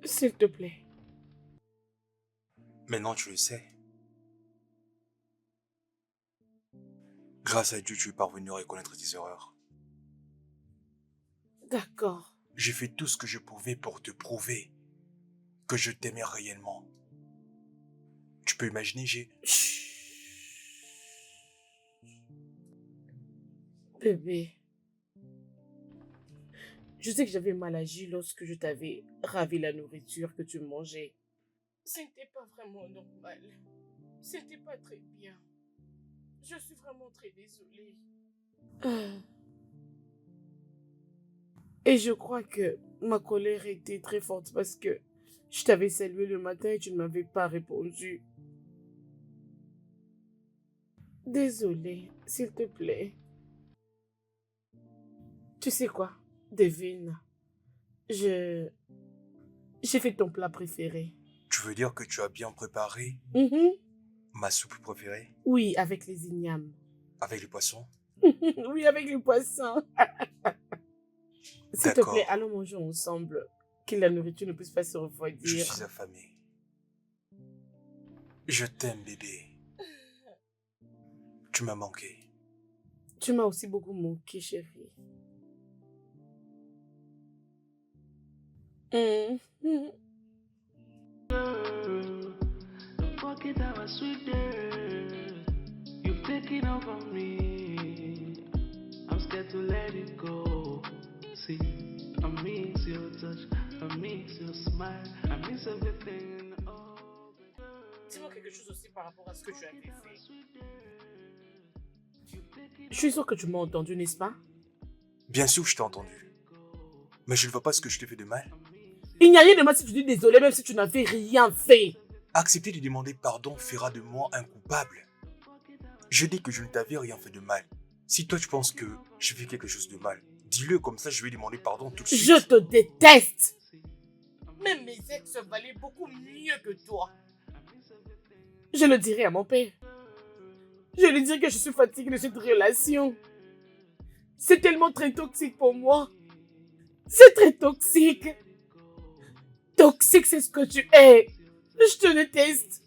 Speaker 2: S'il te plaît.
Speaker 1: Maintenant, tu le sais. Grâce à Dieu, tu es parvenu à reconnaître tes erreurs.
Speaker 2: D'accord.
Speaker 1: J'ai fait tout ce que je pouvais pour te prouver que je t'aimais réellement. Tu peux imaginer,
Speaker 2: Chut. Bébé, je sais que j'avais mal agi lorsque je t'avais ravi la nourriture que tu mangeais. Ce n'était pas vraiment normal. Ce n'était pas très bien. Je suis vraiment très désolée. Et je crois que ma colère était très forte parce que je t'avais salué le matin et tu ne m'avais pas répondu. Désolée, s'il te plaît. Tu sais quoi, devine. J'ai fait ton plat préféré.
Speaker 1: tu veux dire que tu as bien préparé
Speaker 2: Mhm.
Speaker 1: ma soupe préférée
Speaker 2: Oui, avec les ignames.
Speaker 1: avec les poissons?
Speaker 2: Oui, avec les poissons. S'il te
Speaker 1: D'accord.
Speaker 2: plaît, allons manger ensemble. Que la nourriture ne puisse pas se
Speaker 1: Je
Speaker 2: refroidir.
Speaker 1: suis affamé. Je t'aime, bébé. Tu m'as manqué.
Speaker 2: Tu m'as aussi beaucoup manqué, chérie. Mhm.
Speaker 4: Don't forget our sweet days. You've taken over me. I'm scared to let it go. See, I miss your touch, I miss your smile, I miss everything. Oh,
Speaker 2: Dis-moi quelque chose aussi par rapport à ce que tu avais fait. Je suis sûre que tu m'as entendu, n'est-ce pas?
Speaker 1: Bien sûr que je t'ai entendu. Mais je ne vois pas ce que je t'ai fait de mal.
Speaker 2: Il n'y a rien de mal si tu dis désolé, même si tu n'avais rien fait.
Speaker 1: Accepter de demander pardon fera de moi un coupable. Je dis que je ne t'avais rien fait de mal. Si toi tu penses que j'ai fait quelque chose de mal, dis-le, comme ça je vais demander pardon tout de suite.
Speaker 2: Je te déteste. Même mes ex valaient beaucoup mieux que toi. Je le dirai à mon père. Je lui dirai que je suis fatiguée de cette relation. C'est tellement très toxique pour moi. C'est très toxique. Toxique, c'est ce que tu es. Je te déteste.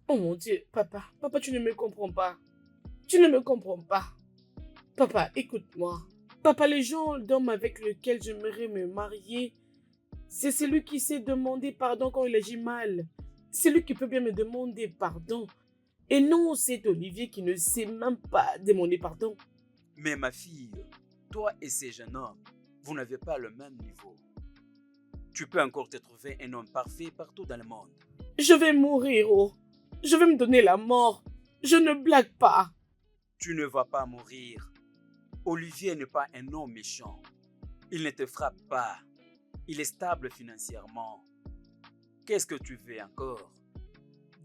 Speaker 2: Oh mon Dieu, papa, tu ne me comprends pas. Tu ne me comprends pas. Papa, écoute-moi. Papa, les gens d'homme avec lequel j'aimerais me marier, c'est celui qui sait demander pardon quand il agit mal. C'est lui qui peut bien me demander pardon. Et non, c'est Olivier qui ne sait même pas demander pardon.
Speaker 3: Mais ma fille, toi et ces jeunes hommes, vous n'avez pas le même niveau. Tu peux encore te trouver un homme parfait partout dans le monde.
Speaker 2: Je vais mourir, oh. Je vais me donner la mort. Je ne blague pas.
Speaker 3: Tu ne vas pas mourir. Olivier n'est pas un homme méchant. Il ne te frappe pas. Il est stable financièrement. Qu'est-ce que tu veux encore?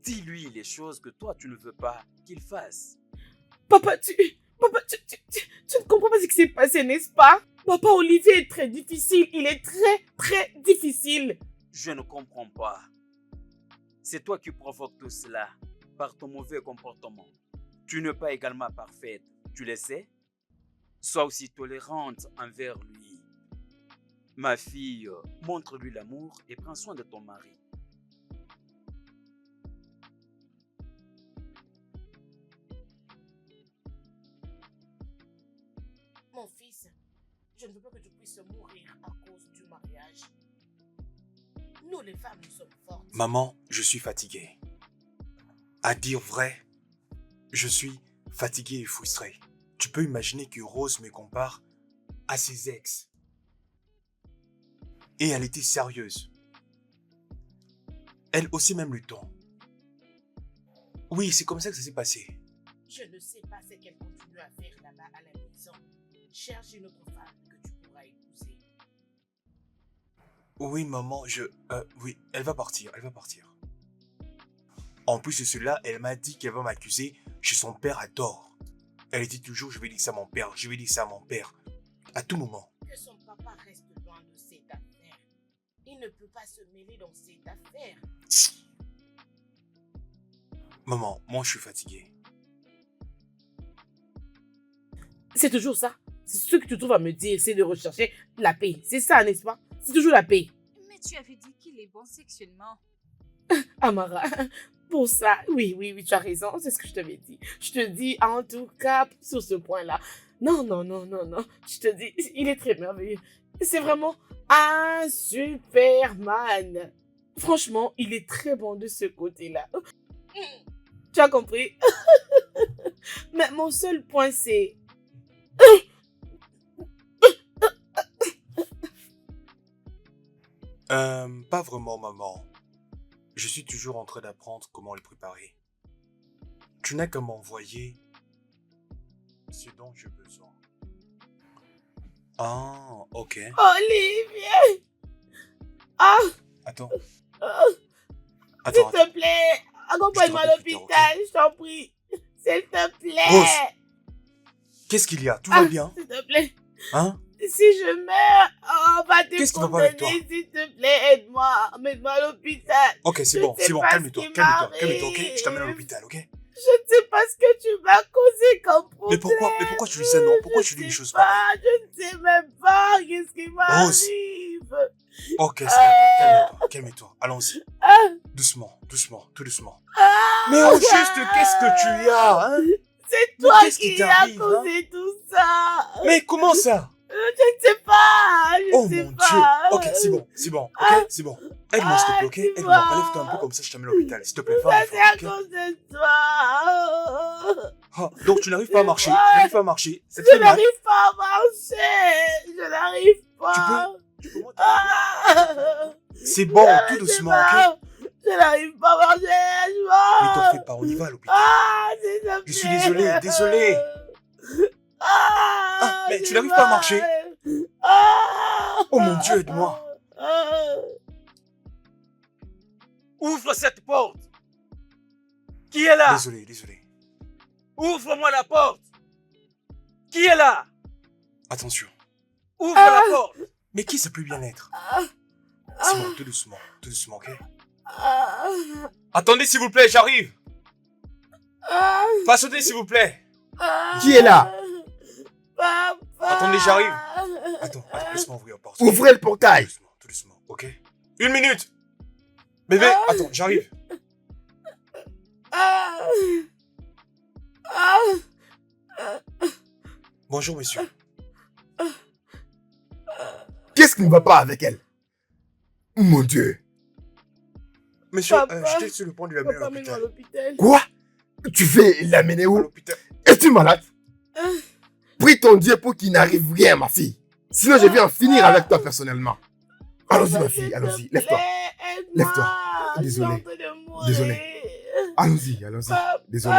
Speaker 3: Dis-lui les choses que toi tu ne veux pas qu'il fasse.
Speaker 2: Papa, tu ne comprends pas ce qui s'est passé, n'est-ce pas? Papa, Olivier est très difficile. Il est très, très difficile.
Speaker 3: Je ne comprends pas. C'est toi qui provoques tout cela par ton mauvais comportement. Tu n'es pas également parfaite, tu le sais? Sois aussi tolérante envers lui. Ma fille, montre-lui l'amour et prends soin de ton mari.
Speaker 2: Mon fils, je ne veux pas que tu puisses mourir à cause du mariage. Nous, les femmes, nous sommes fortes.
Speaker 1: Maman, je suis fatigué. À dire vrai, je suis fatigué et frustré. Tu peux imaginer que Rose me compare à ses ex. Et elle était sérieuse. Elle aussi même le ton. Oui, c'est comme ça que ça s'est passé.
Speaker 2: Je ne sais pas ce qu'elle continue à faire là-bas à la maison. Cherche une autre femme que tu pourras épouser.
Speaker 1: Oui, maman, oui, elle va partir. En plus de cela, elle m'a dit qu'elle va m'accuser chez son père à tort. Elle dit toujours, je vais dire ça à mon père, à tout moment.
Speaker 2: Que son papa reste loin de cette affaire. Il ne peut pas se mêler dans cette affaire.
Speaker 1: Maman, moi je suis fatigué.
Speaker 2: C'est toujours ça. C'est ce que tu trouves à me dire, c'est de rechercher la paix. C'est ça, n'est-ce pas? C'est toujours la paix.
Speaker 5: Mais tu avais dit qu'il est bon sexuellement.
Speaker 2: Amara, pour ça, oui, tu as raison, c'est ce que je t'avais dit. Je te dis, en tout cas, sur ce point-là. Non. Je te dis, il est très merveilleux. C'est vraiment un Superman. Franchement, il est très bon de ce côté-là. Tu as compris? Mais mon seul point, c'est...
Speaker 1: Pas vraiment, maman. Je suis toujours en train d'apprendre comment le préparer. Tu n'as qu'à m'envoyer ce dont j'ai besoin. Ah, ok.
Speaker 2: Olivier! Ah!
Speaker 1: Attends.
Speaker 2: S'il
Speaker 1: Attends.
Speaker 2: te plaît, accompagne-moi à
Speaker 1: Je te rappelle plus
Speaker 2: l'hôpital,
Speaker 1: tard,
Speaker 2: je t'en prie. S'il te plaît.
Speaker 1: Rose. Qu'est-ce qu'il y a? Tout va bien?
Speaker 2: S'il te plaît.
Speaker 1: Hein?
Speaker 2: Si je meurs, on va te
Speaker 1: Qu'est-ce qui va pas avec toi?
Speaker 2: condamner. S'il te plaît, aide-moi. Mets-moi à l'hôpital.
Speaker 1: Ok, c'est
Speaker 2: Je
Speaker 1: bon,
Speaker 2: sais
Speaker 1: c'est bon.
Speaker 2: pas ce
Speaker 1: Calme-toi,
Speaker 2: qui
Speaker 1: ok? Je t'amène à
Speaker 2: m'arrive.
Speaker 1: l'hôpital, ok?
Speaker 2: Je ne sais pas ce que tu m'as causé comme problème.
Speaker 1: Mais pourquoi tu dis ça, non? Pourquoi tu dis des choses pareilles?
Speaker 2: Je ne sais même pas qu'est-ce qui
Speaker 1: Rose.
Speaker 2: m'arrive.
Speaker 1: Ok, c'est calme-toi, calme-toi. Allons-y.
Speaker 2: Ah,
Speaker 1: Doucement, tout doucement.
Speaker 2: ah,
Speaker 1: Mais au juste, qu'est-ce que tu as, hein?
Speaker 2: c'est
Speaker 1: Mais
Speaker 2: toi
Speaker 1: qu'est-ce qui
Speaker 2: qui as
Speaker 1: t'arrive,
Speaker 2: causé tout ça.
Speaker 1: Mais comment ça?
Speaker 2: Je ne sais pas. Je
Speaker 1: Oh
Speaker 2: ne sais
Speaker 1: mon
Speaker 2: pas.
Speaker 1: Dieu. Ok, c'est bon, ok? C'est bon. Aide-moi, s'il te plaît, ok?
Speaker 2: dis-moi.
Speaker 1: Aide-moi, relève-toi un peu comme ça, je t'amène à l'hôpital. S'il te plaît, fais un
Speaker 2: Ça, c'est à
Speaker 1: effort, ok?
Speaker 2: cause de toi.
Speaker 1: Ah, donc tu n'arrives pas à marcher, Ça te
Speaker 2: Je
Speaker 1: fait mal?
Speaker 2: n'arrive pas à marcher. Je n'arrive pas.
Speaker 1: Tu peux moi
Speaker 2: Ah,
Speaker 1: C'est bon,
Speaker 2: je
Speaker 1: tout
Speaker 2: sais
Speaker 1: doucement,
Speaker 2: pas.
Speaker 1: ok?
Speaker 2: Je n'arrive pas à marcher.
Speaker 1: Mais t'en fais pas, on y va à l'hôpital.
Speaker 2: Ah, s'il te plaît.
Speaker 1: Je suis désolé.
Speaker 2: Ah,
Speaker 1: mais tu
Speaker 2: j'ai
Speaker 1: n'arrives pas à
Speaker 2: mal.
Speaker 1: marcher.
Speaker 2: Ah,
Speaker 1: Oh mon Dieu, aide-moi.
Speaker 2: ah.
Speaker 3: Ouvre cette porte. Qui est là?
Speaker 1: Désolé.
Speaker 3: Ouvre-moi la porte. Qui est là?
Speaker 1: Attention.
Speaker 3: Ouvre la porte.
Speaker 1: Mais qui ça peut bien être?
Speaker 2: Ah.
Speaker 1: C'est bon, tout doucement, ok?
Speaker 2: Ah.
Speaker 1: Attendez, s'il vous plaît, j'arrive.
Speaker 2: Ah.
Speaker 1: Patientez, s'il vous plaît.
Speaker 2: Ah.
Speaker 6: Qui est là?
Speaker 2: Papa.
Speaker 1: Attendez, j'arrive. Attends, laisse-moi ouvrir la porte.
Speaker 6: Ouvrez le portail.
Speaker 1: Tout doucement, ok? 1 minute. Bébé, attends, j'arrive.
Speaker 2: Ah. Ah.
Speaker 1: Bonjour, monsieur.
Speaker 6: Qu'est-ce qui ne va pas avec elle? Mon Dieu.
Speaker 1: Monsieur,
Speaker 2: Papa.
Speaker 1: j'étais sur le point de l'amener à
Speaker 2: Papa, mets-moi à
Speaker 1: l'hôpital.
Speaker 2: l'hôpital.
Speaker 6: Quoi? Tu veux l'amener
Speaker 1: À
Speaker 6: où?
Speaker 1: l'hôpital.
Speaker 6: Es-tu malade?
Speaker 2: Ah.
Speaker 6: Prie ton Dieu pour qu'il n'arrive rien, ma fille. Sinon, je vais en finir avec toi personnellement. Allons-y, ma fille, allons-y. Lève-toi. Lève-toi. Désolé. Désolé. Allons-y. Désolé.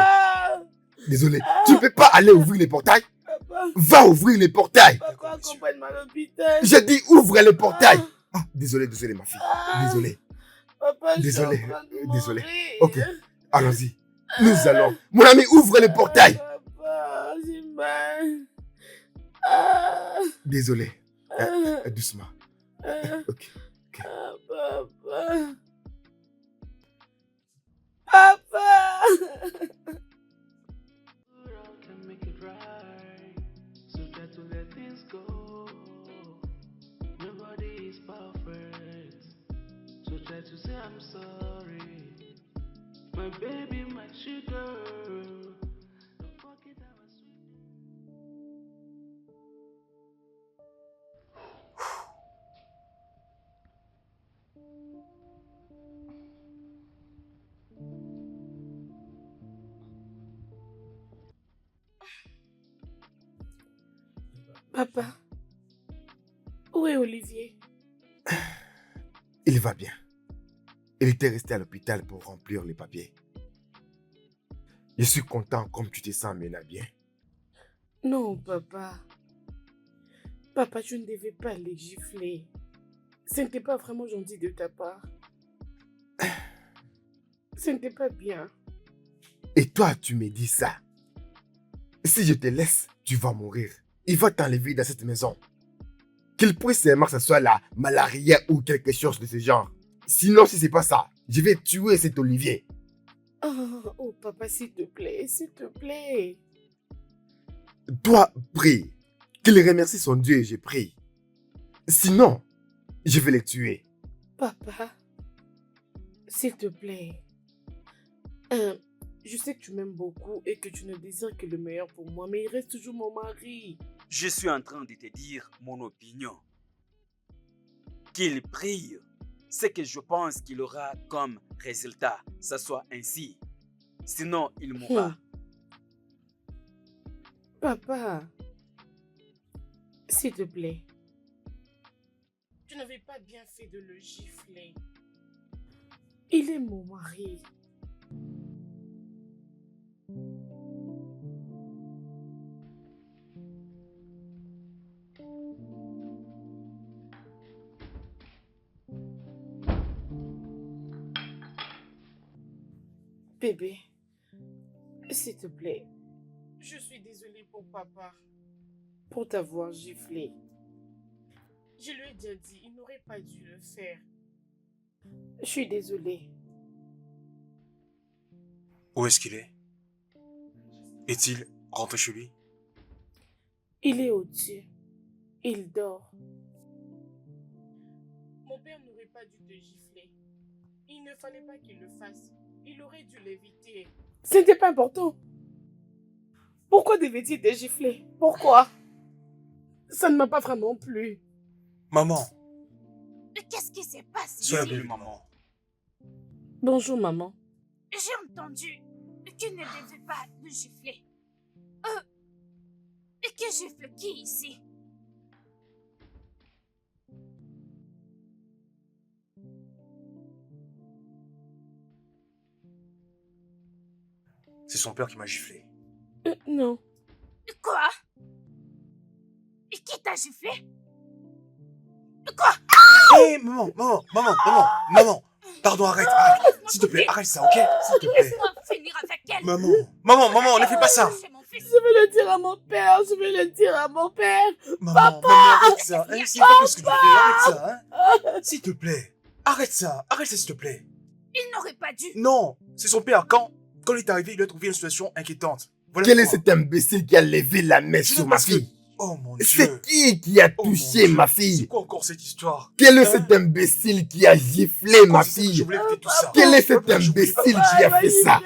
Speaker 6: Désolé. Tu ne peux pas aller ouvrir les portails?
Speaker 2: Papa,
Speaker 6: Va ouvrir les portails.
Speaker 2: papa, accompagne-moi à l'hôpital.
Speaker 6: J'ai dit ouvre les portails. Ah, désolé, ma fille.
Speaker 2: Ah.
Speaker 6: Désolé.
Speaker 2: Papa, je suis
Speaker 6: Désolé,
Speaker 2: en train de
Speaker 6: désolé.
Speaker 2: mourir.
Speaker 6: Ok. Allons-y. Nous allons. Mon ami, ouvre les portails.
Speaker 2: Papa, j'ai mal. Ah.
Speaker 6: Désolé.
Speaker 2: Ah.
Speaker 6: Doucement.
Speaker 2: Ah.
Speaker 6: Ok.
Speaker 2: Ah, papa. Papa.
Speaker 4: Can make it right. So try to let things go. Nobody is perfect. So try to say I'm sorry. My baby, my sugar. Don't forget I was sweet.
Speaker 2: Papa. Où est Olivier?
Speaker 6: Il va bien. Il était resté à l'hôpital pour remplir les papiers. Je suis content comme tu te sens maintenant bien.
Speaker 2: Non, papa. Papa, tu ne devais pas les gifler. Ce n'était pas vraiment gentil de ta part. Ce n'était pas bien.
Speaker 6: Et toi, tu me dis ça. Si je te laisse, tu vas mourir. Il va t'enlever dans cette maison. Qu'il puisse seulement que ce soit la malaria ou quelque chose de ce genre. Sinon, si c'est pas ça, je vais tuer cet Olivier.
Speaker 2: Oh, papa, s'il te plaît, s'il te plaît.
Speaker 6: Toi, prie. Qu'il remercie son Dieu et je prie. Sinon, je vais le tuer.
Speaker 2: Papa, s'il te plaît. Je sais que tu m'aimes beaucoup et que tu ne désires que le meilleur pour moi, mais il reste toujours mon mari.
Speaker 3: Je suis en train de te dire mon opinion. Qu'il prie, ce que je pense qu'il aura comme résultat, ça soit ainsi. Sinon, il mourra.
Speaker 2: Papa, s'il te plaît. Tu n'avais pas bien fait de le gifler. Il est mon mari. Bébé, s'il te plaît, je suis désolée pour papa, pour t'avoir giflé. Je lui ai déjà dit, il n'aurait pas dû le faire. Je suis désolée.
Speaker 1: Où est-ce qu'il est? Est-il rentré chez lui?
Speaker 2: Il est au-dessus. Il dort. Mon père n'aurait pas dû te gifler. Il ne fallait pas qu'il le fasse. Il aurait dû l'éviter. Ce n'était pas important. Pourquoi devait-il te gifler? Pourquoi? Ça ne m'a pas vraiment plu.
Speaker 1: Maman,
Speaker 5: Qu'est-ce qui s'est passé?
Speaker 1: sois la bienvenue, maman.
Speaker 2: Bonjour, maman.
Speaker 5: J'ai entendu qu'il ne devait pas le gifler. Et qui gifle qui ici?
Speaker 1: C'est son père qui m'a giflé.
Speaker 2: Non.
Speaker 5: Quoi? Et qui t'a giflé? Quoi?
Speaker 1: Hé, maman. Pardon, arrête. S'il te plaît, arrête ça, ok? S'il te plaît.
Speaker 5: Laisse-moi finir avec elle.
Speaker 1: Maman, ne fais pas ça.
Speaker 5: C'est mon fils.
Speaker 2: Je vais le dire à mon père. Je vais le dire à mon père.
Speaker 1: Maman, arrête ça. Hein? C'est pas ce que tu fais, arrête ça. Hein? S'il te plaît. Arrête ça, s'il te plaît.
Speaker 5: Il n'aurait pas dû.
Speaker 1: Non, c'est son père. Quand il est arrivé, il a trouvé une situation inquiétante. Voilà
Speaker 6: Quel est
Speaker 1: pourquoi.
Speaker 6: cet imbécile qui a levé la main
Speaker 1: Juste
Speaker 6: sur ma
Speaker 1: parce que-
Speaker 6: fille?
Speaker 1: Oh mon Dieu.
Speaker 6: C'est qui a
Speaker 1: Oh, mon
Speaker 6: touché
Speaker 1: Dieu.
Speaker 6: ma
Speaker 1: C'est
Speaker 6: fille?
Speaker 1: quoi encore cette histoire?
Speaker 6: Quel est
Speaker 1: Hein?
Speaker 6: cet imbécile qui a giflé ma
Speaker 1: C'est ça que je
Speaker 6: fille?
Speaker 1: voulais éviter tout ça.
Speaker 6: Quel est cet
Speaker 1: Je voulais pas-
Speaker 6: imbécile qui a fait ça?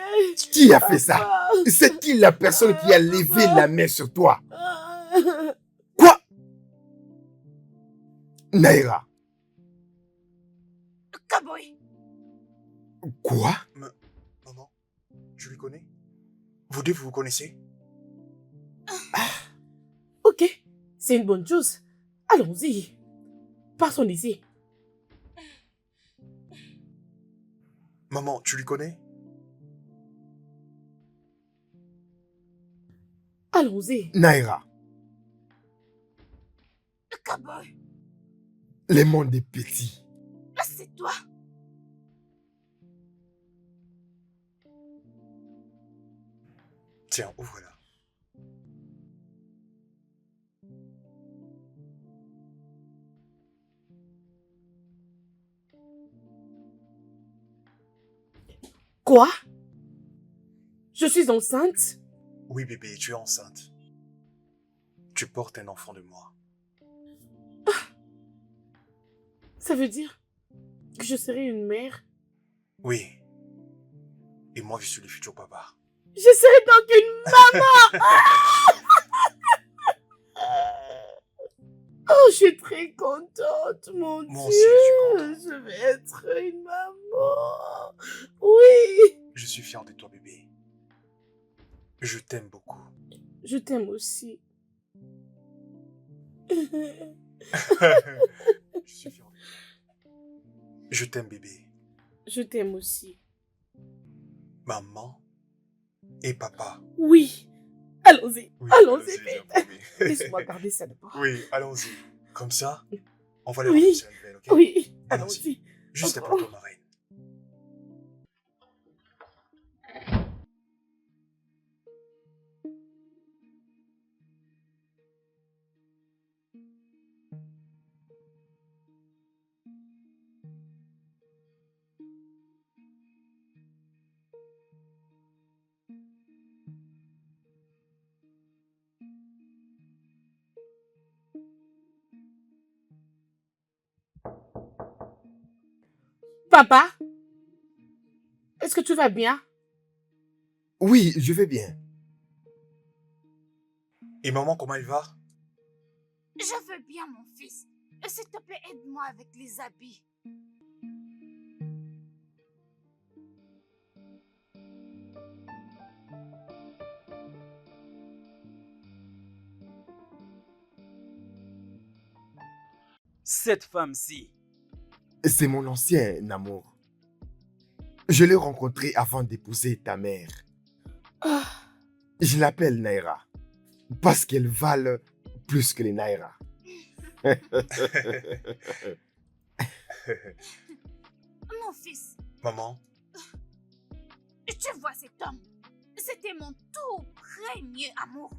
Speaker 6: Qui a fait ça? C'est qui la personne qui a levé la main sur toi? Quoi? Naïra.
Speaker 5: Kaboy.
Speaker 6: Quoi?
Speaker 1: Maman, tu lui connais? Vous deux, vous vous connaissez?
Speaker 2: Ok, c'est une bonne chose. Allons-y. Partons d'ici.
Speaker 1: Maman, tu lui connais?
Speaker 2: Allons-y.
Speaker 6: Naïra,
Speaker 5: Kaboy.
Speaker 6: le monde est petit.
Speaker 5: C'est toi.
Speaker 1: Tiens, ouvre-la.
Speaker 2: Quoi? Je suis enceinte?
Speaker 1: Oui, bébé, tu es enceinte. Tu portes un enfant de moi.
Speaker 2: Ça veut dire que je serai une mère?
Speaker 1: Oui. Et moi, je suis le futur papa.
Speaker 2: Je serai donc une maman! Oh, je suis très contente, mon
Speaker 1: Moi
Speaker 2: Dieu!
Speaker 1: aussi, je suis
Speaker 2: Je vais être une maman! Oui!
Speaker 1: Je suis fier de toi, bébé. Je t'aime beaucoup.
Speaker 2: Je t'aime aussi.
Speaker 1: Je suis fier de toi. Je t'aime, bébé.
Speaker 2: Je t'aime aussi.
Speaker 1: Maman et papa.
Speaker 2: Oui! Allons-y!
Speaker 1: Oui,
Speaker 2: Allons-y,
Speaker 1: j'ai
Speaker 2: vite!
Speaker 1: promis.
Speaker 2: Laisse-moi garder ça d'abord.
Speaker 1: Oui, allons-y. Comme ça, on va les
Speaker 2: Oui.
Speaker 1: renforcer la nouvelle, ok?
Speaker 2: Oui!
Speaker 1: Allons-y.
Speaker 2: Allons-y!
Speaker 1: Juste après toi, ma reine.
Speaker 2: Papa? Est-ce que tu vas bien?
Speaker 6: Oui, je vais bien.
Speaker 1: Et maman, comment elle va?
Speaker 5: Je veux bien, mon fils. S'il te plaît, aide-moi avec les habits.
Speaker 3: Cette femme-ci,
Speaker 6: C'est mon ancien amour. Je l'ai rencontré avant d'épouser ta mère.
Speaker 2: Ah,
Speaker 6: Je l'appelle Naira. Parce qu'elle valent plus que les Naira.
Speaker 5: Mon fils,
Speaker 1: Maman,
Speaker 5: tu vois cet homme? C'était mon tout premier amour.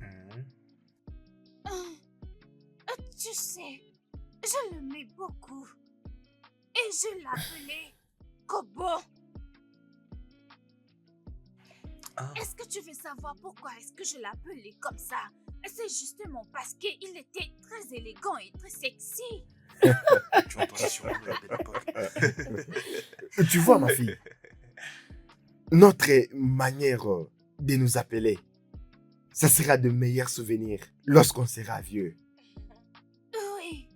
Speaker 5: Tu sais, je l'aimais beaucoup. Et je l'appelais Kobo.
Speaker 1: Ah.
Speaker 5: Est-ce que tu veux savoir pourquoi est-ce que je l'appelais comme ça? C'est justement parce qu'il était très élégant et très sexy.
Speaker 1: tu entendais sur nous à belle époque.
Speaker 6: Tu vois, ma fille, notre manière de nous appeler, ça sera de meilleurs souvenirs lorsqu'on sera vieux.
Speaker 5: Oui,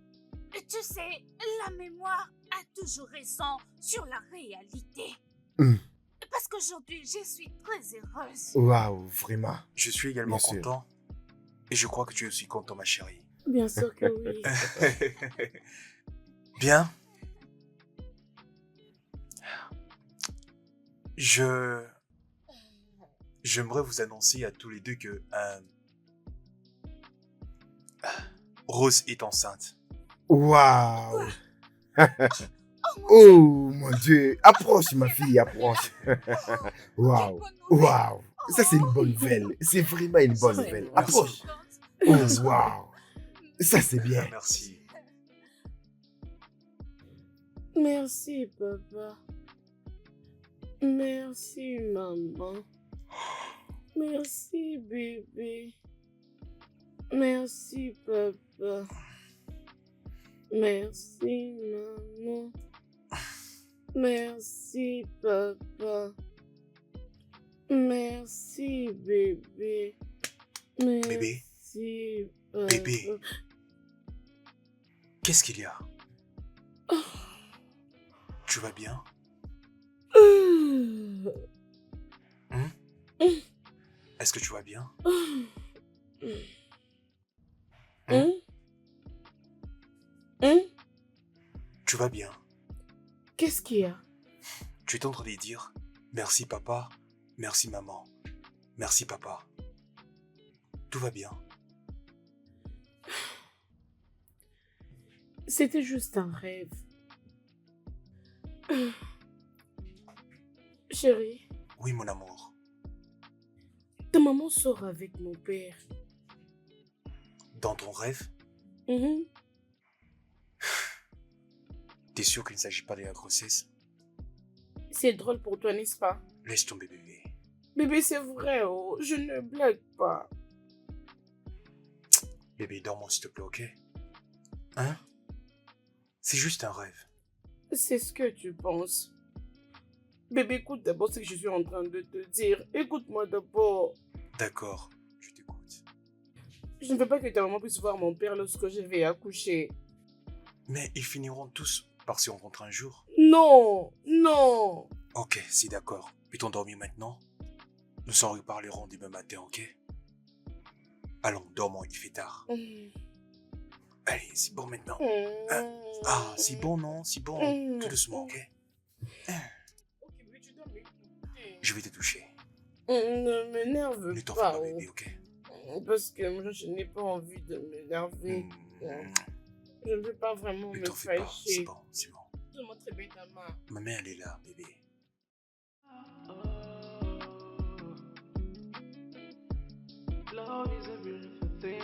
Speaker 5: tu sais, la mémoire a toujours raison sur la réalité. Parce qu'aujourd'hui, je suis très heureuse.
Speaker 6: Waouh, vraiment.
Speaker 1: Je suis également
Speaker 6: Bien sûr.
Speaker 1: content. Et je crois que tu es aussi content, ma chérie.
Speaker 2: bien sûr que oui.
Speaker 1: Bien. J'aimerais vous annoncer à tous les deux que Rose est enceinte.
Speaker 6: Waouh. Oh mon Dieu. Approche, ma fille, approche. Waouh. Waouh. Ça, c'est une bonne nouvelle. C'est vraiment une bonne nouvelle. Approche. Oh, waouh. Ça, c'est bien.
Speaker 1: Merci.
Speaker 2: Merci, papa. Merci, maman. Merci, bébé. Merci, papa. Merci, maman. Merci, papa. Merci, bébé.
Speaker 1: Bébé.
Speaker 2: Merci, papa.
Speaker 1: Bébé. Qu'est-ce qu'il y a? Tu vas bien? Est-ce que tu vas bien? Tu vas bien?
Speaker 2: Qu'est-ce qu'il y a?
Speaker 1: Tu es en train de dire merci papa, merci maman, merci papa. Tout va bien.
Speaker 2: C'était juste un rêve. Chérie,
Speaker 1: Oui, mon amour.
Speaker 2: ta maman sort avec mon père.
Speaker 1: Dans ton rêve, t'es sûr qu'il ne s'agit pas de la grossesse?
Speaker 2: C'est drôle pour toi, n'est-ce pas?
Speaker 1: Laisse tomber, bébé.
Speaker 2: Bébé, c'est vrai, oh, je ne blague pas.
Speaker 1: Bébé, dors-moi s'il te plaît, ok? Hein? C'est juste un rêve.
Speaker 2: C'est ce que tu penses. Bébé, écoute d'abord ce que je suis en train de te dire. Écoute-moi d'abord.
Speaker 1: D'accord, je t'écoute.
Speaker 2: Je ne veux pas que ta maman puisse voir mon père lorsque je vais accoucher.
Speaker 1: Mais ils finiront tous par se rencontrer un jour.
Speaker 2: Non, non.
Speaker 1: Ok, c'est d'accord. Peut-on dormir maintenant? Nous en reparlerons demain matin, ok? Allons, dormons, il fait tard. Allez, c'est bon maintenant. Ah, c'est bon, non? C'est bon. Tout doucement, ok?
Speaker 2: Ok, bébé, tu dois m'écouter.
Speaker 1: Je vais te toucher.
Speaker 2: Ne m'énerve
Speaker 1: Ne t'en fais
Speaker 2: pas.
Speaker 1: pas, bébé, ok?
Speaker 2: Parce que moi, je n'ai pas envie de m'énerver. Je ne veux pas vraiment
Speaker 1: Ne
Speaker 2: me
Speaker 1: t'en fais pas, c'est
Speaker 2: fâcher.
Speaker 1: bon, c'est bon.
Speaker 2: Donne-moi très bien ta main.
Speaker 1: Ma main, elle est là, bébé.
Speaker 4: Love is a beautiful thing.